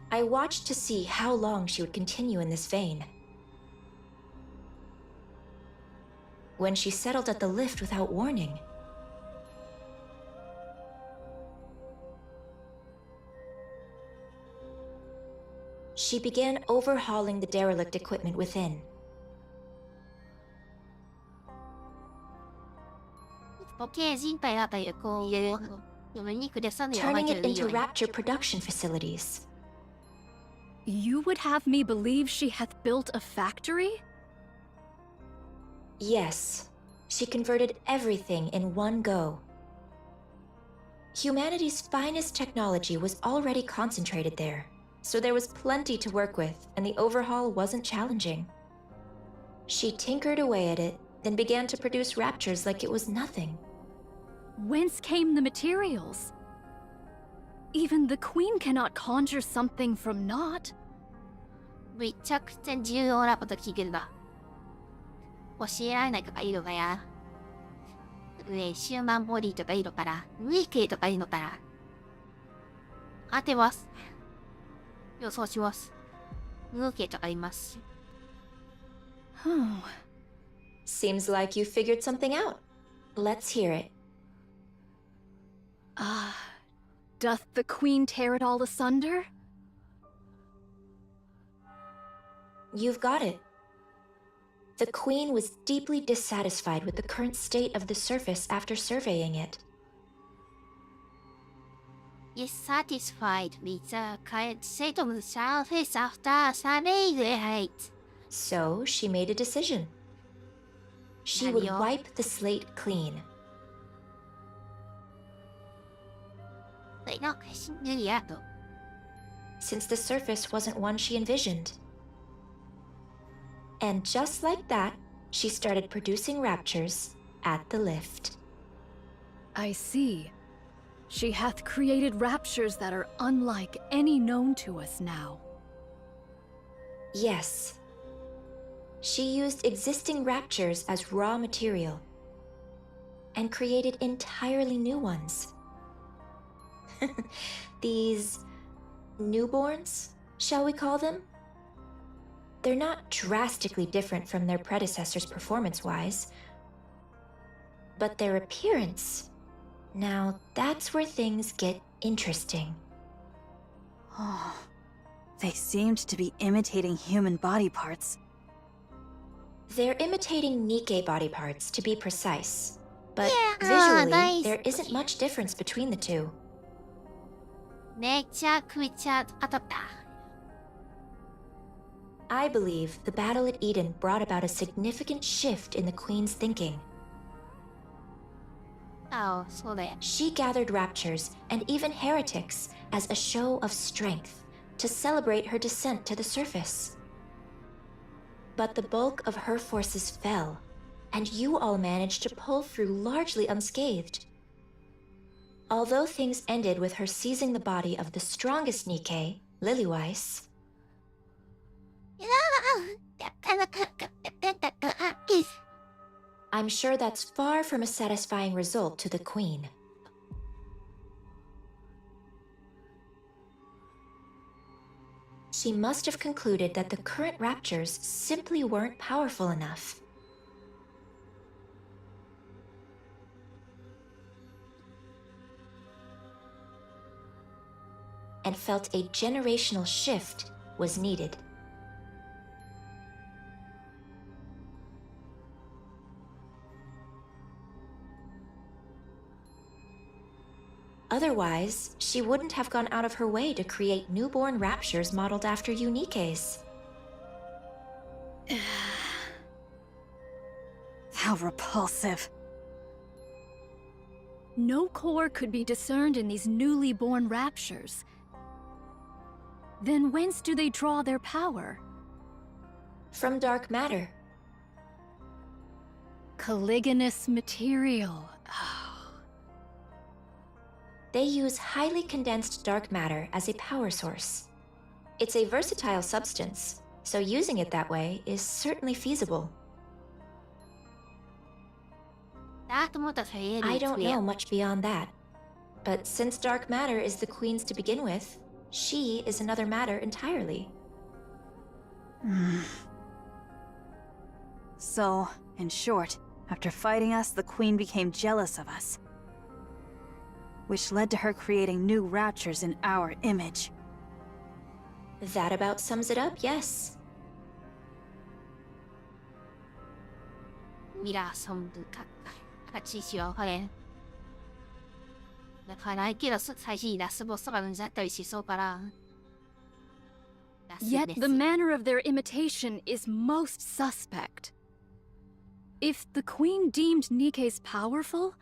I watched to see how long she would continue in this vein. When she settled at the lift without warning, she began overhauling the derelict equipment within. ボケ人体だったりこういう読みにくれさんの turning it into Rapture production facilities. You would have me believe she hath built a factory? Yes, she converted everything in one go. Humanity's finest technology was already concentrated there, so there was plenty to work with, and the overhaul wasn't challenging. She tinkered away at it, then began to produce raptures like it was nothing. Whence came the materials? Even the Queen cannot conjure something from naught. めちゃくちゃ重要なこと聞いてるな。教えられないとかいいのかや。ね、ヒューマンボディとかいいのから、ウィークリーとかいいのから。当てます。予想します。ウーケーとかいます。Seems like you figured something out. Let's hear it. Doth the Queen tear it all asunder? You've got it. The Queen was deeply dissatisfied with the current state of the surface after surveying it. Dissatisfied with the current state of the surface after surveying it. So she made a decision. She would wipe the slate clean. それの消し塗りやと。Since the surface wasn't one she envisioned. And just like that, she started producing raptures at the lift. I see. She hath created raptures that are unlike any known to us now. Yes. She used existing raptures as raw material and created entirely new ones. These newborns, shall we call them? They're not drastically different from their predecessors performance-wise, but their appearance, now that's where things get interesting. Oh, they seemed to be imitating human body parts. They're imitating Nikke body parts, to be precise. But Yeah, visually, there isn't much difference between the two. めちゃくちゃ当たった。I believe the battle at Eden brought about a significant shift in the Queen's thinking. ああ、そうだよ。She gathered raptures and even heretics as a show of strength to celebrate her descent to the surface. But the bulk of her forces fell, and you all managed to pull through largely unscathed. Although things ended with her seizing the body of the strongest Nikke, Lilyweiss, I'm sure that's far from a satisfying result to the Queen. She must have concluded that the current raptures simply weren't powerful enough. And felt a generational shift was needed. Otherwise, she wouldn't have gone out of her way to create newborn raptures modeled after you Nikke's. How repulsive. No core could be discerned in these newly born raptures. Then whence do they draw their power? From dark matter. Caliginous material. They use highly condensed dark matter as a power source. It's a versatile substance, so using it that way is certainly feasible. I don't know much beyond that. But since dark matter is the Queen's to begin with, she is another matter entirely. So, in short, after fighting us, the Queen became jealous of us, which led to her creating new raptures in our image. That about sums it up, yes. ミラーソンブか形しは分かれん。だからないけど最初にラスボスとかのだったりしそうから。Yet the manner of their imitation is most suspect. If the Queen deemed Nikke's powerful,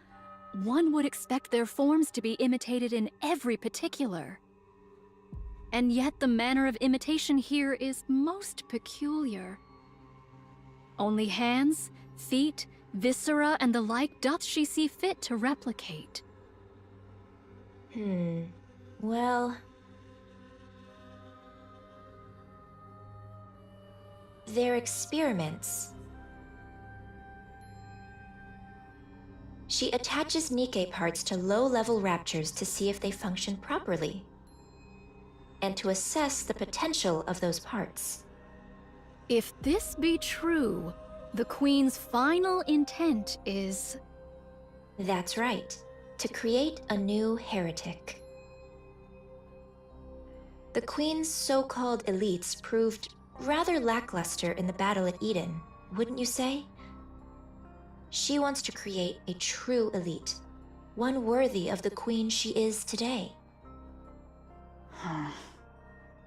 one would expect their forms to be imitated in every particular. And yet the manner of imitation here is most peculiar. Only hands, feet, viscera, and the like doth she see fit to replicate. Well... They're experiments. She attaches Nikke parts to low-level raptures to see if they function properly, and to assess the potential of those parts. If this be true, the Queen's final intent is... That's right, to create a new heretic. The Queen's so-called elites proved rather lackluster in the battle at Eden, wouldn't you say? She wants to create a true elite, one worthy of the queen she is today.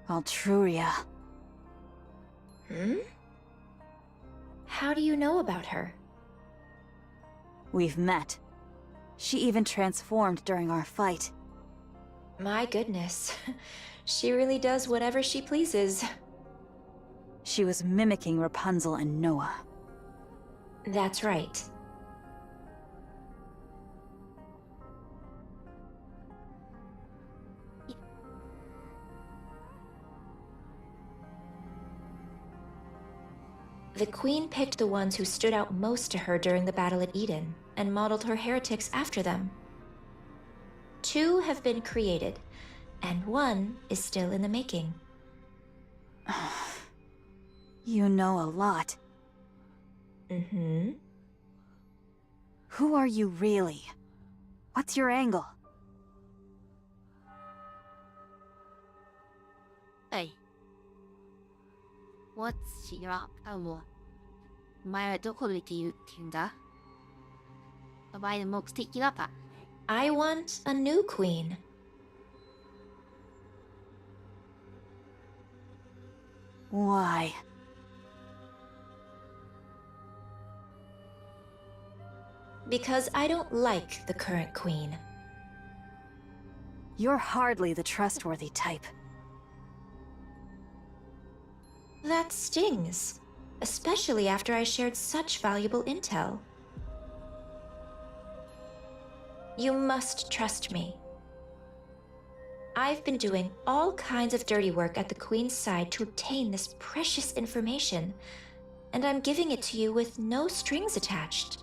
Altruria. Hmm? How do you know about her? We've met. She even transformed during our fight. My goodness. She really does whatever she pleases. She was mimicking Rapunzel and Noah. That's right. The Queen picked the ones who stood out most to her during the battle at Eden, and modeled her heretics after them. 2 have been created, and 1 is still in the making. You know a lot. Mm-hmm. Who are you really? What's your angle? Hey. What's your angle? お前はどこで言うんだ？お前の目的はか？ I want a new queen. Why? Because I don't like the current queen. You're hardly the trustworthy type. That stings, especially after I shared such valuable intel. You must trust me. I've been doing all kinds of dirty work at the Queen's side to obtain this precious information, and I'm giving it to you with no strings attached.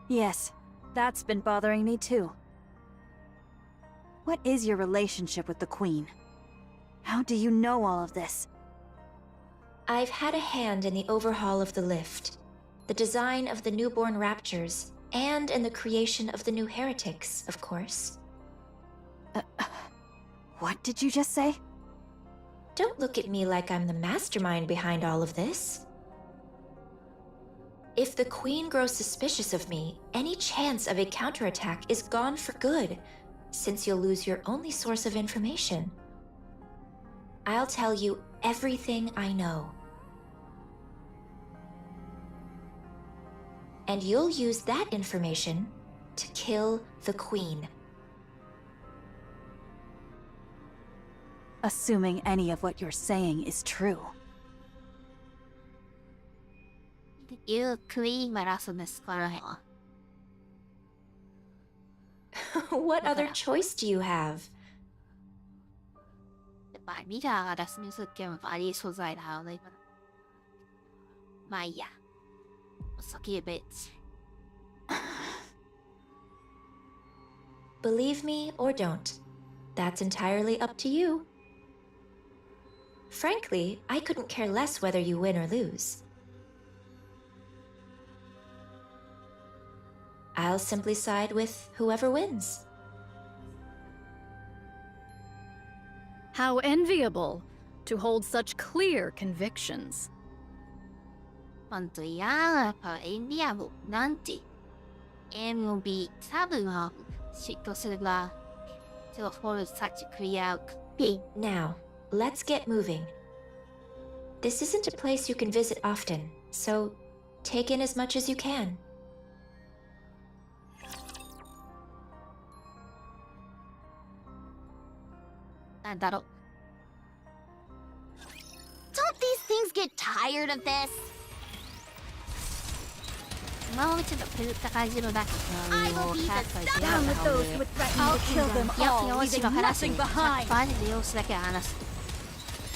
Yes, that's been bothering me too. What is your relationship with the Queen? How do you know all of this? I've had a hand in the overhaul of the lift, the design of the newborn raptures, and in the creation of the new heretics, of course. What did you just say? Don't look at me like I'm the mastermind behind all of this. If the Queen grows suspicious of me, any chance of a counterattack is gone for good, since you'll lose your only source of information. I'll tell you everything I know. And you'll use that information to kill the Queen. Assuming any of what you're saying is true. You Queen マラソンですから。What other choice do you have? まあ、ミラーが出す水気もあり素材だよね。まあいいや。Sucky bitch. Believe me or don't. That's entirely up to you. Frankly, I couldn't care less whether you win or lose. I'll simply side with whoever wins. How enviable to hold such clear convictions. 本当やパエンディアムなんて MB 多分は嫉妬するが to hold such clear Now, let's get moving. This isn't a place you can visit often, so take in as much as you can. Don't these things get tired of this? 今もちょっと狂った感じのだけど I will be the down with those who would threaten I'll kill them いや、 all, 様子 leaving の話 nothing behind. マジで様子だけは話す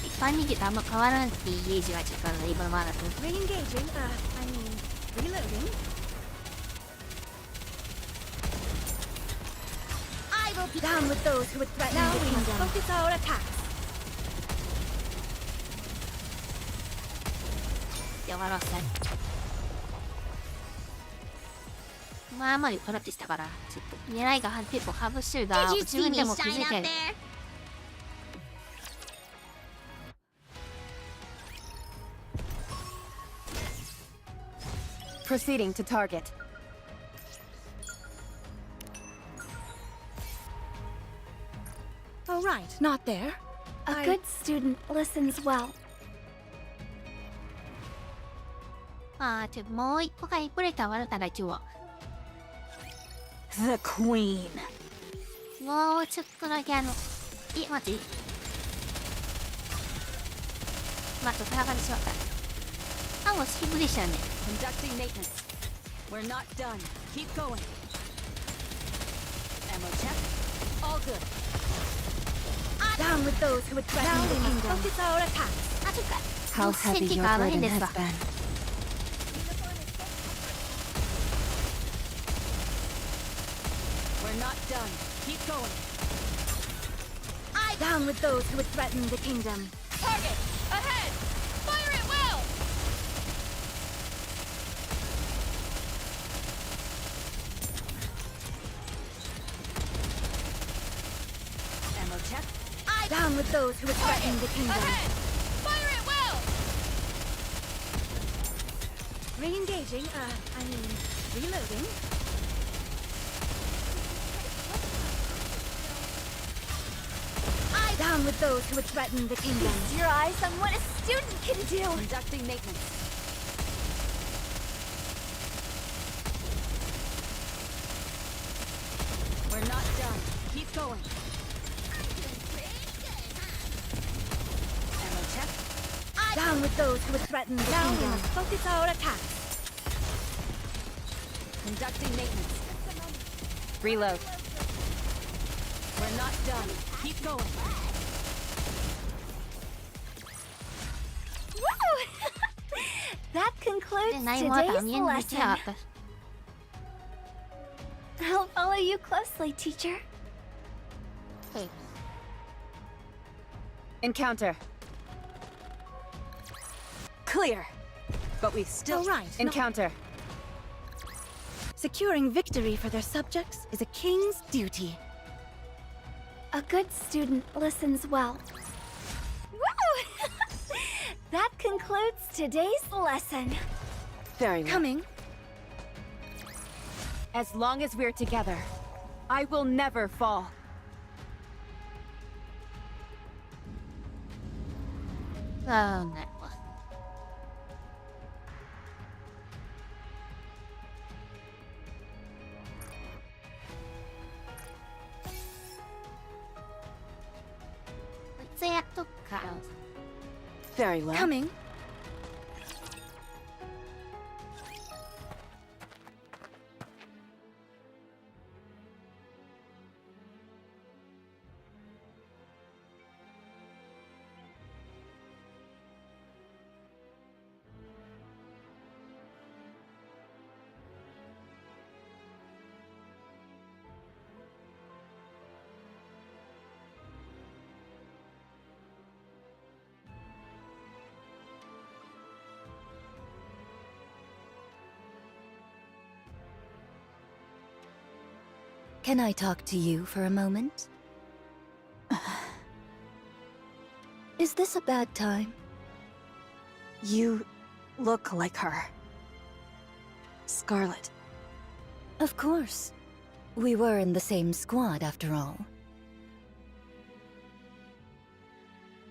一般人気とあんま変わらんってイメージはちょっと今まだ Re-engaging, I mean, reloading. I will be Down with those who would threaten Now the we kingdom. can Focus our attacks. やわらせまあまりパラってしたからちょっと狙いが結構ハブしてるが Did you 自 see 分 me でも気 shine づい out てる there? Proceeding to target. Oh, right, not there. A good student listens well. まあ、もう一個がブレたわるたらちゅうわ。The Queen. もうちょっとだけマジまあ、戦ってしまった。もうスキブでしたね。Conducting maintenance. We're not done. Keep going. Ammo check. All good. Down with those who would threaten the kingdom. Focus our attacks. あ、そっか。 How 戦 heavy 績 your が変 burden です has わ。 been. We're not done. Keep going. Down with those who would threaten the kingdom. Target! Ahead! Fire it well! Ammo check. Down with those who would threaten the kingdom. Ahead! Fire it well! Re-engaging, reloading. Down with those who would threaten the kingdom. Feast your eyes on what a student can do! Conducting maintenance. We're not done. Keep going. Ammo check. Down with those who would threaten the kingdom. Focus our attacks. Conducting maintenance. Reload. We're not done. Keep going. Woo! That concludes で、ないものは today's 見えない lesson. かった。 I'll follow you closely, teacher. Encounter. Clear. But we still encounter. Securing victory for their subjects is a king's duty. A good student listens well. Woo! That concludes today's lesson. Very well. Coming. As long as we're together, I will never fall. そうなるわ。こいつやっとくか。Very well. Coming. Can I talk to you for a moment? Is this a bad time? You look like her. Scarlet. Of course. We were in the same squad, after all.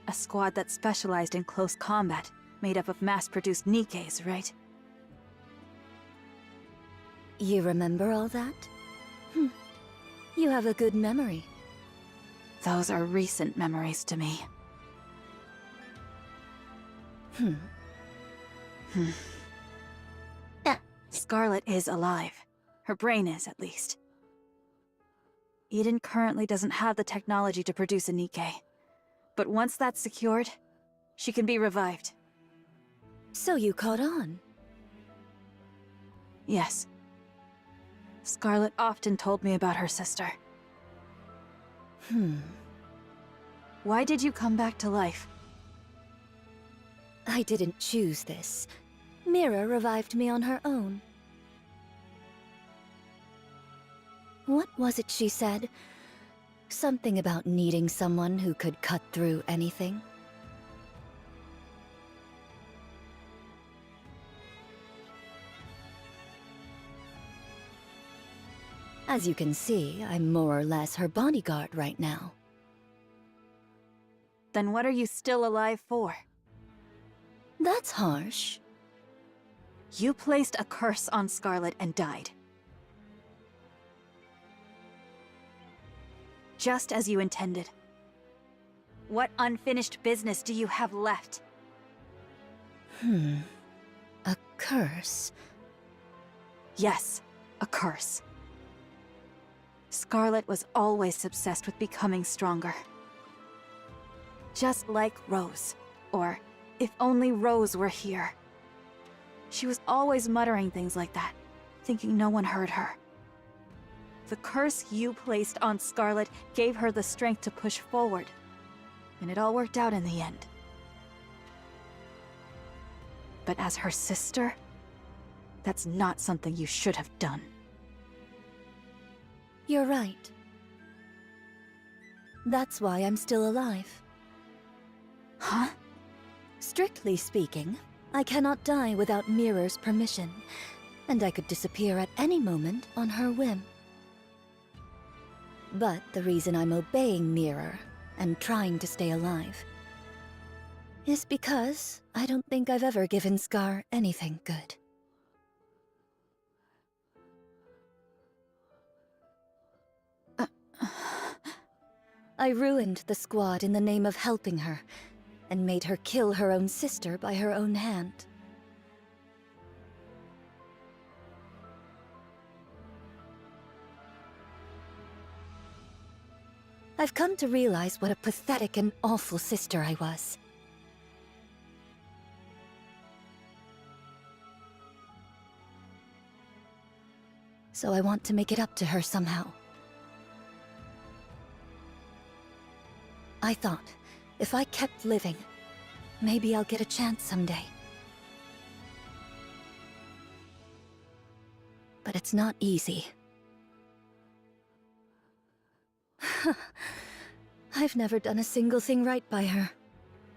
A squad that specialized in close combat, made up of mass-produced Nikkes, right? You remember all that? You have a good memory. Those are recent memories to me. Scarlet is alive. Her brain is, at least. Eden currently doesn't have the technology to produce a Nikke. But once that's secured, she can be revived. So you caught on? Yes. Scarlet often told me about her sister. Why did you come back to life? I didn't choose this. Mira revived me on her own. What was it she said? Something about needing someone who could cut through anything? As you can see, I'm more or less her bodyguard right now. Then what are you still alive for? That's harsh. You placed a curse on Scarlet and died. Just as you intended. What unfinished business do you have left? A curse? Yes, a curse. Scarlet was always obsessed with becoming stronger. Just like Rose. Or, if only Rose were here. She was always muttering things like that, thinking no one heard her. The curse you placed on Scarlet gave her the strength to push forward. And it all worked out in the end. But as her sister, that's not something you should have done. You're right. That's why I'm still alive. Huh? Strictly speaking, I cannot die without Mirror's permission, and I could disappear at any moment on her whim. But the reason I'm obeying Mirror and trying to stay alive is because I don't think I've ever given Scar anything good. I ruined the squad in the name of helping her, and made her kill her own sister by her own hand. I've come to realize what a pathetic and awful sister I was. So I want to make it up to her somehow. I thought, if I kept living, maybe I'll get a chance someday. But it's not easy. I've never done a single thing right by her,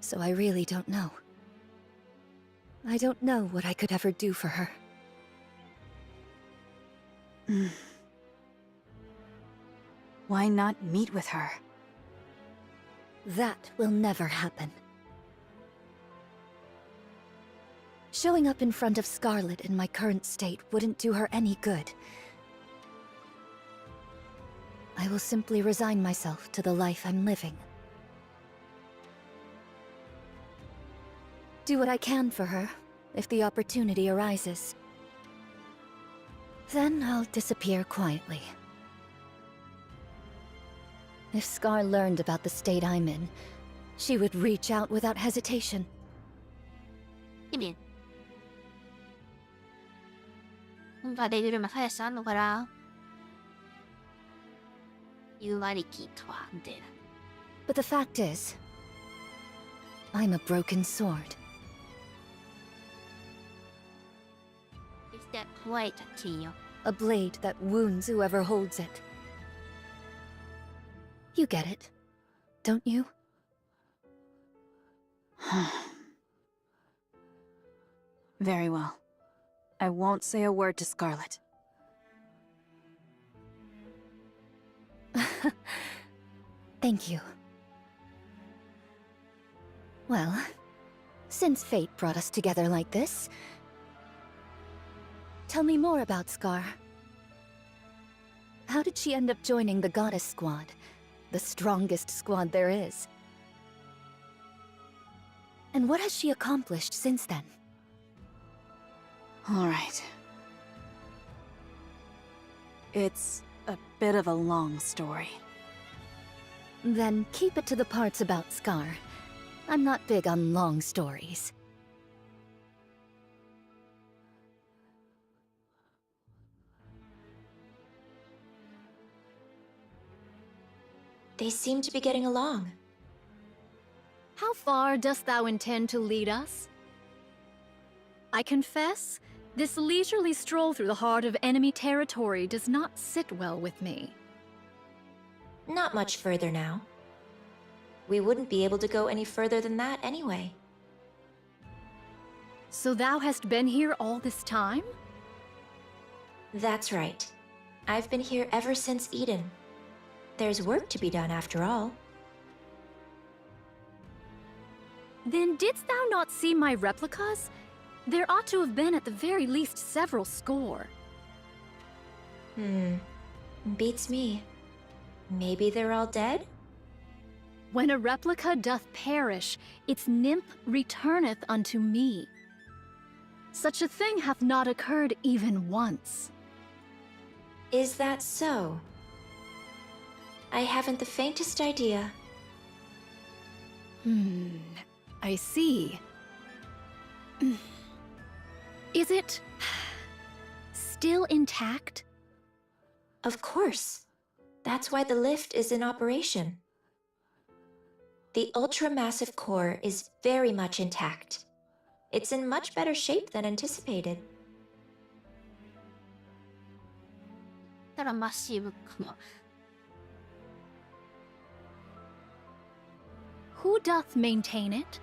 so I really don't know. I don't know what I could ever do for her. Why not meet with her? That will never happen. Showing up in front of Scarlet in my current state wouldn't do her any good. I will simply resign myself to the life I'm living. Do what I can for her, if the opportunity arises. Then I'll disappear quietly. If Scar learned about the state I'm in, she would reach out without hesitation. なんかレベルマサヤシあんのかな言う割りきとは、みたいな。But the fact is, I'm a broken sword. Is that quite a key? A blade that wounds whoever holds it. You get it, don't you? Very well. I won't say a word to Scarlet. Thank you. Well, since fate brought us together like this, tell me more about Scar. How did she end up joining the Goddess Squad? The strongest squad there is. And what has she accomplished since then? All right. It's a bit of a long story. Then keep it to the parts about Scar. I'm not big on long stories. They seem to be getting along. How far dost thou intend to lead us? I confess, this leisurely stroll through the heart of enemy territory does not sit well with me. Not much further now. We wouldn't be able to go any further than that anyway. So thou hast been here all this time? That's right. I've been here ever since Eden. There's work to be done after all. Then didst thou not see my replicas? There ought to have been at the very least several score. Beats me. Maybe they're all dead? When a replica doth perish, its nymph returneth unto me. Such a thing hath not occurred even once. Is that so? I haven't the faintest idea. I see. Is it still intact? Of course. That's why the lift is in operation. The ultra-massive core is very much intact. It's in much better shape than anticipated. たらマッシブかも。Who doth maintain it?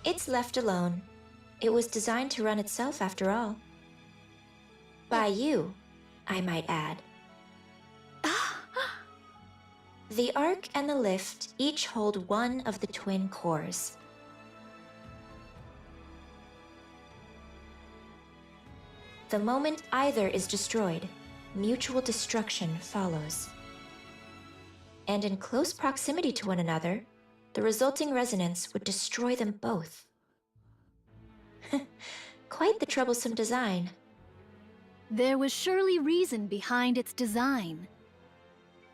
It's left alone. It was designed to run itself after all. By you, I might add. The Ark and the Lift each hold one of the twin cores. The moment either is destroyed, mutual destruction follows. And in close proximity to one another, the resulting resonance would destroy them both. Quite the troublesome design. There was surely reason behind its design.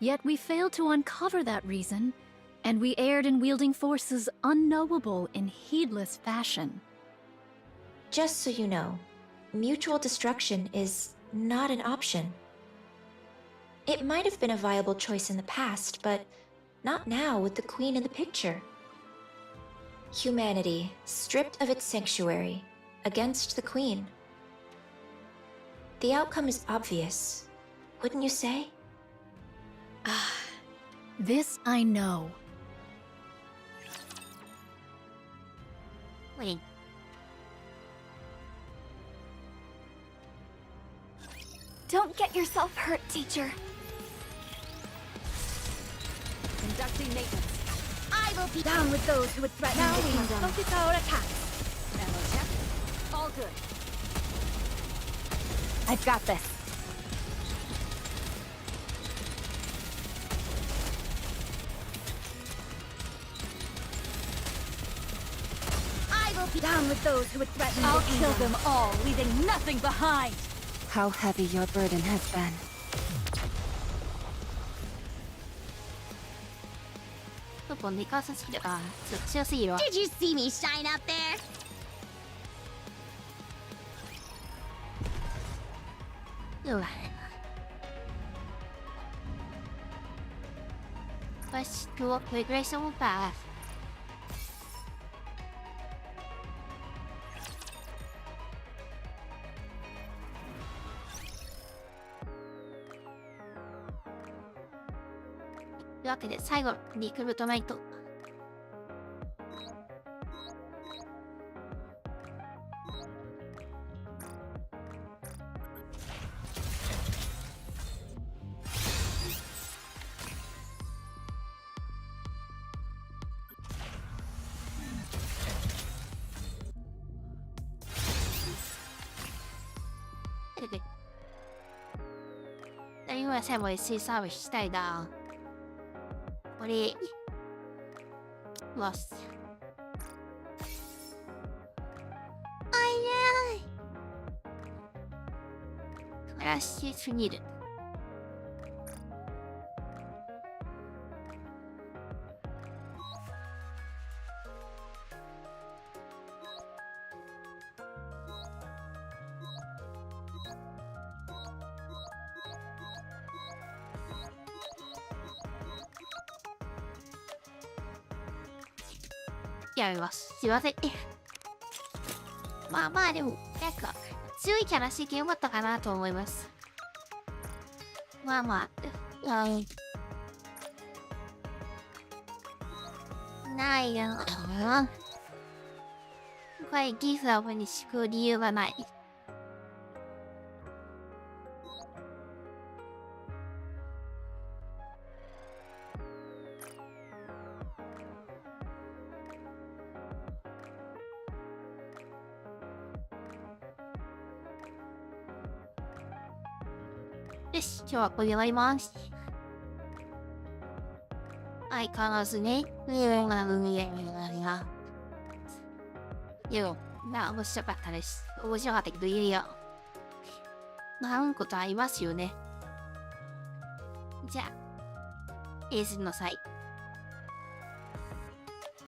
Yet we failed to uncover that reason, and we erred in wielding forces unknowable in heedless fashion. Just so you know, mutual destruction is not an option. It might have been a viable choice in the past, but not now with the Queen in the picture. Humanity, stripped of its sanctuary, against the Queen. The outcome is obvious, wouldn't you say? This I know. Wait. Don't get yourself hurt, teacher. Conducting maintenance. I will be Down with those who would threaten Now the we kingdom. must Focus our attacks. Ammo check. All good. I've got this. I will be Down with those who would threaten I'll the kingdom. kill them all, leaving nothing behind. How heavy your burden has been. ちょっと寝かさすぎる。あ、ちょっと強すぎるわ。 Did you see me shine out there? うわ。Let's do a progression path. というわけで最後リクルートナイト。今さえも SC サービスしたいな。これwas悲しすぎる。やめます。すいません。まあまあでも、なんか、強いキャラしてよかったかなと思います。まあまあ、ないよ。これギフラブに敷く理由がない。よし、今日はこれで終わります。相変わらずね。面白かったです。面白かったけど、いや。なんことありますよね。じゃあ、するのさい。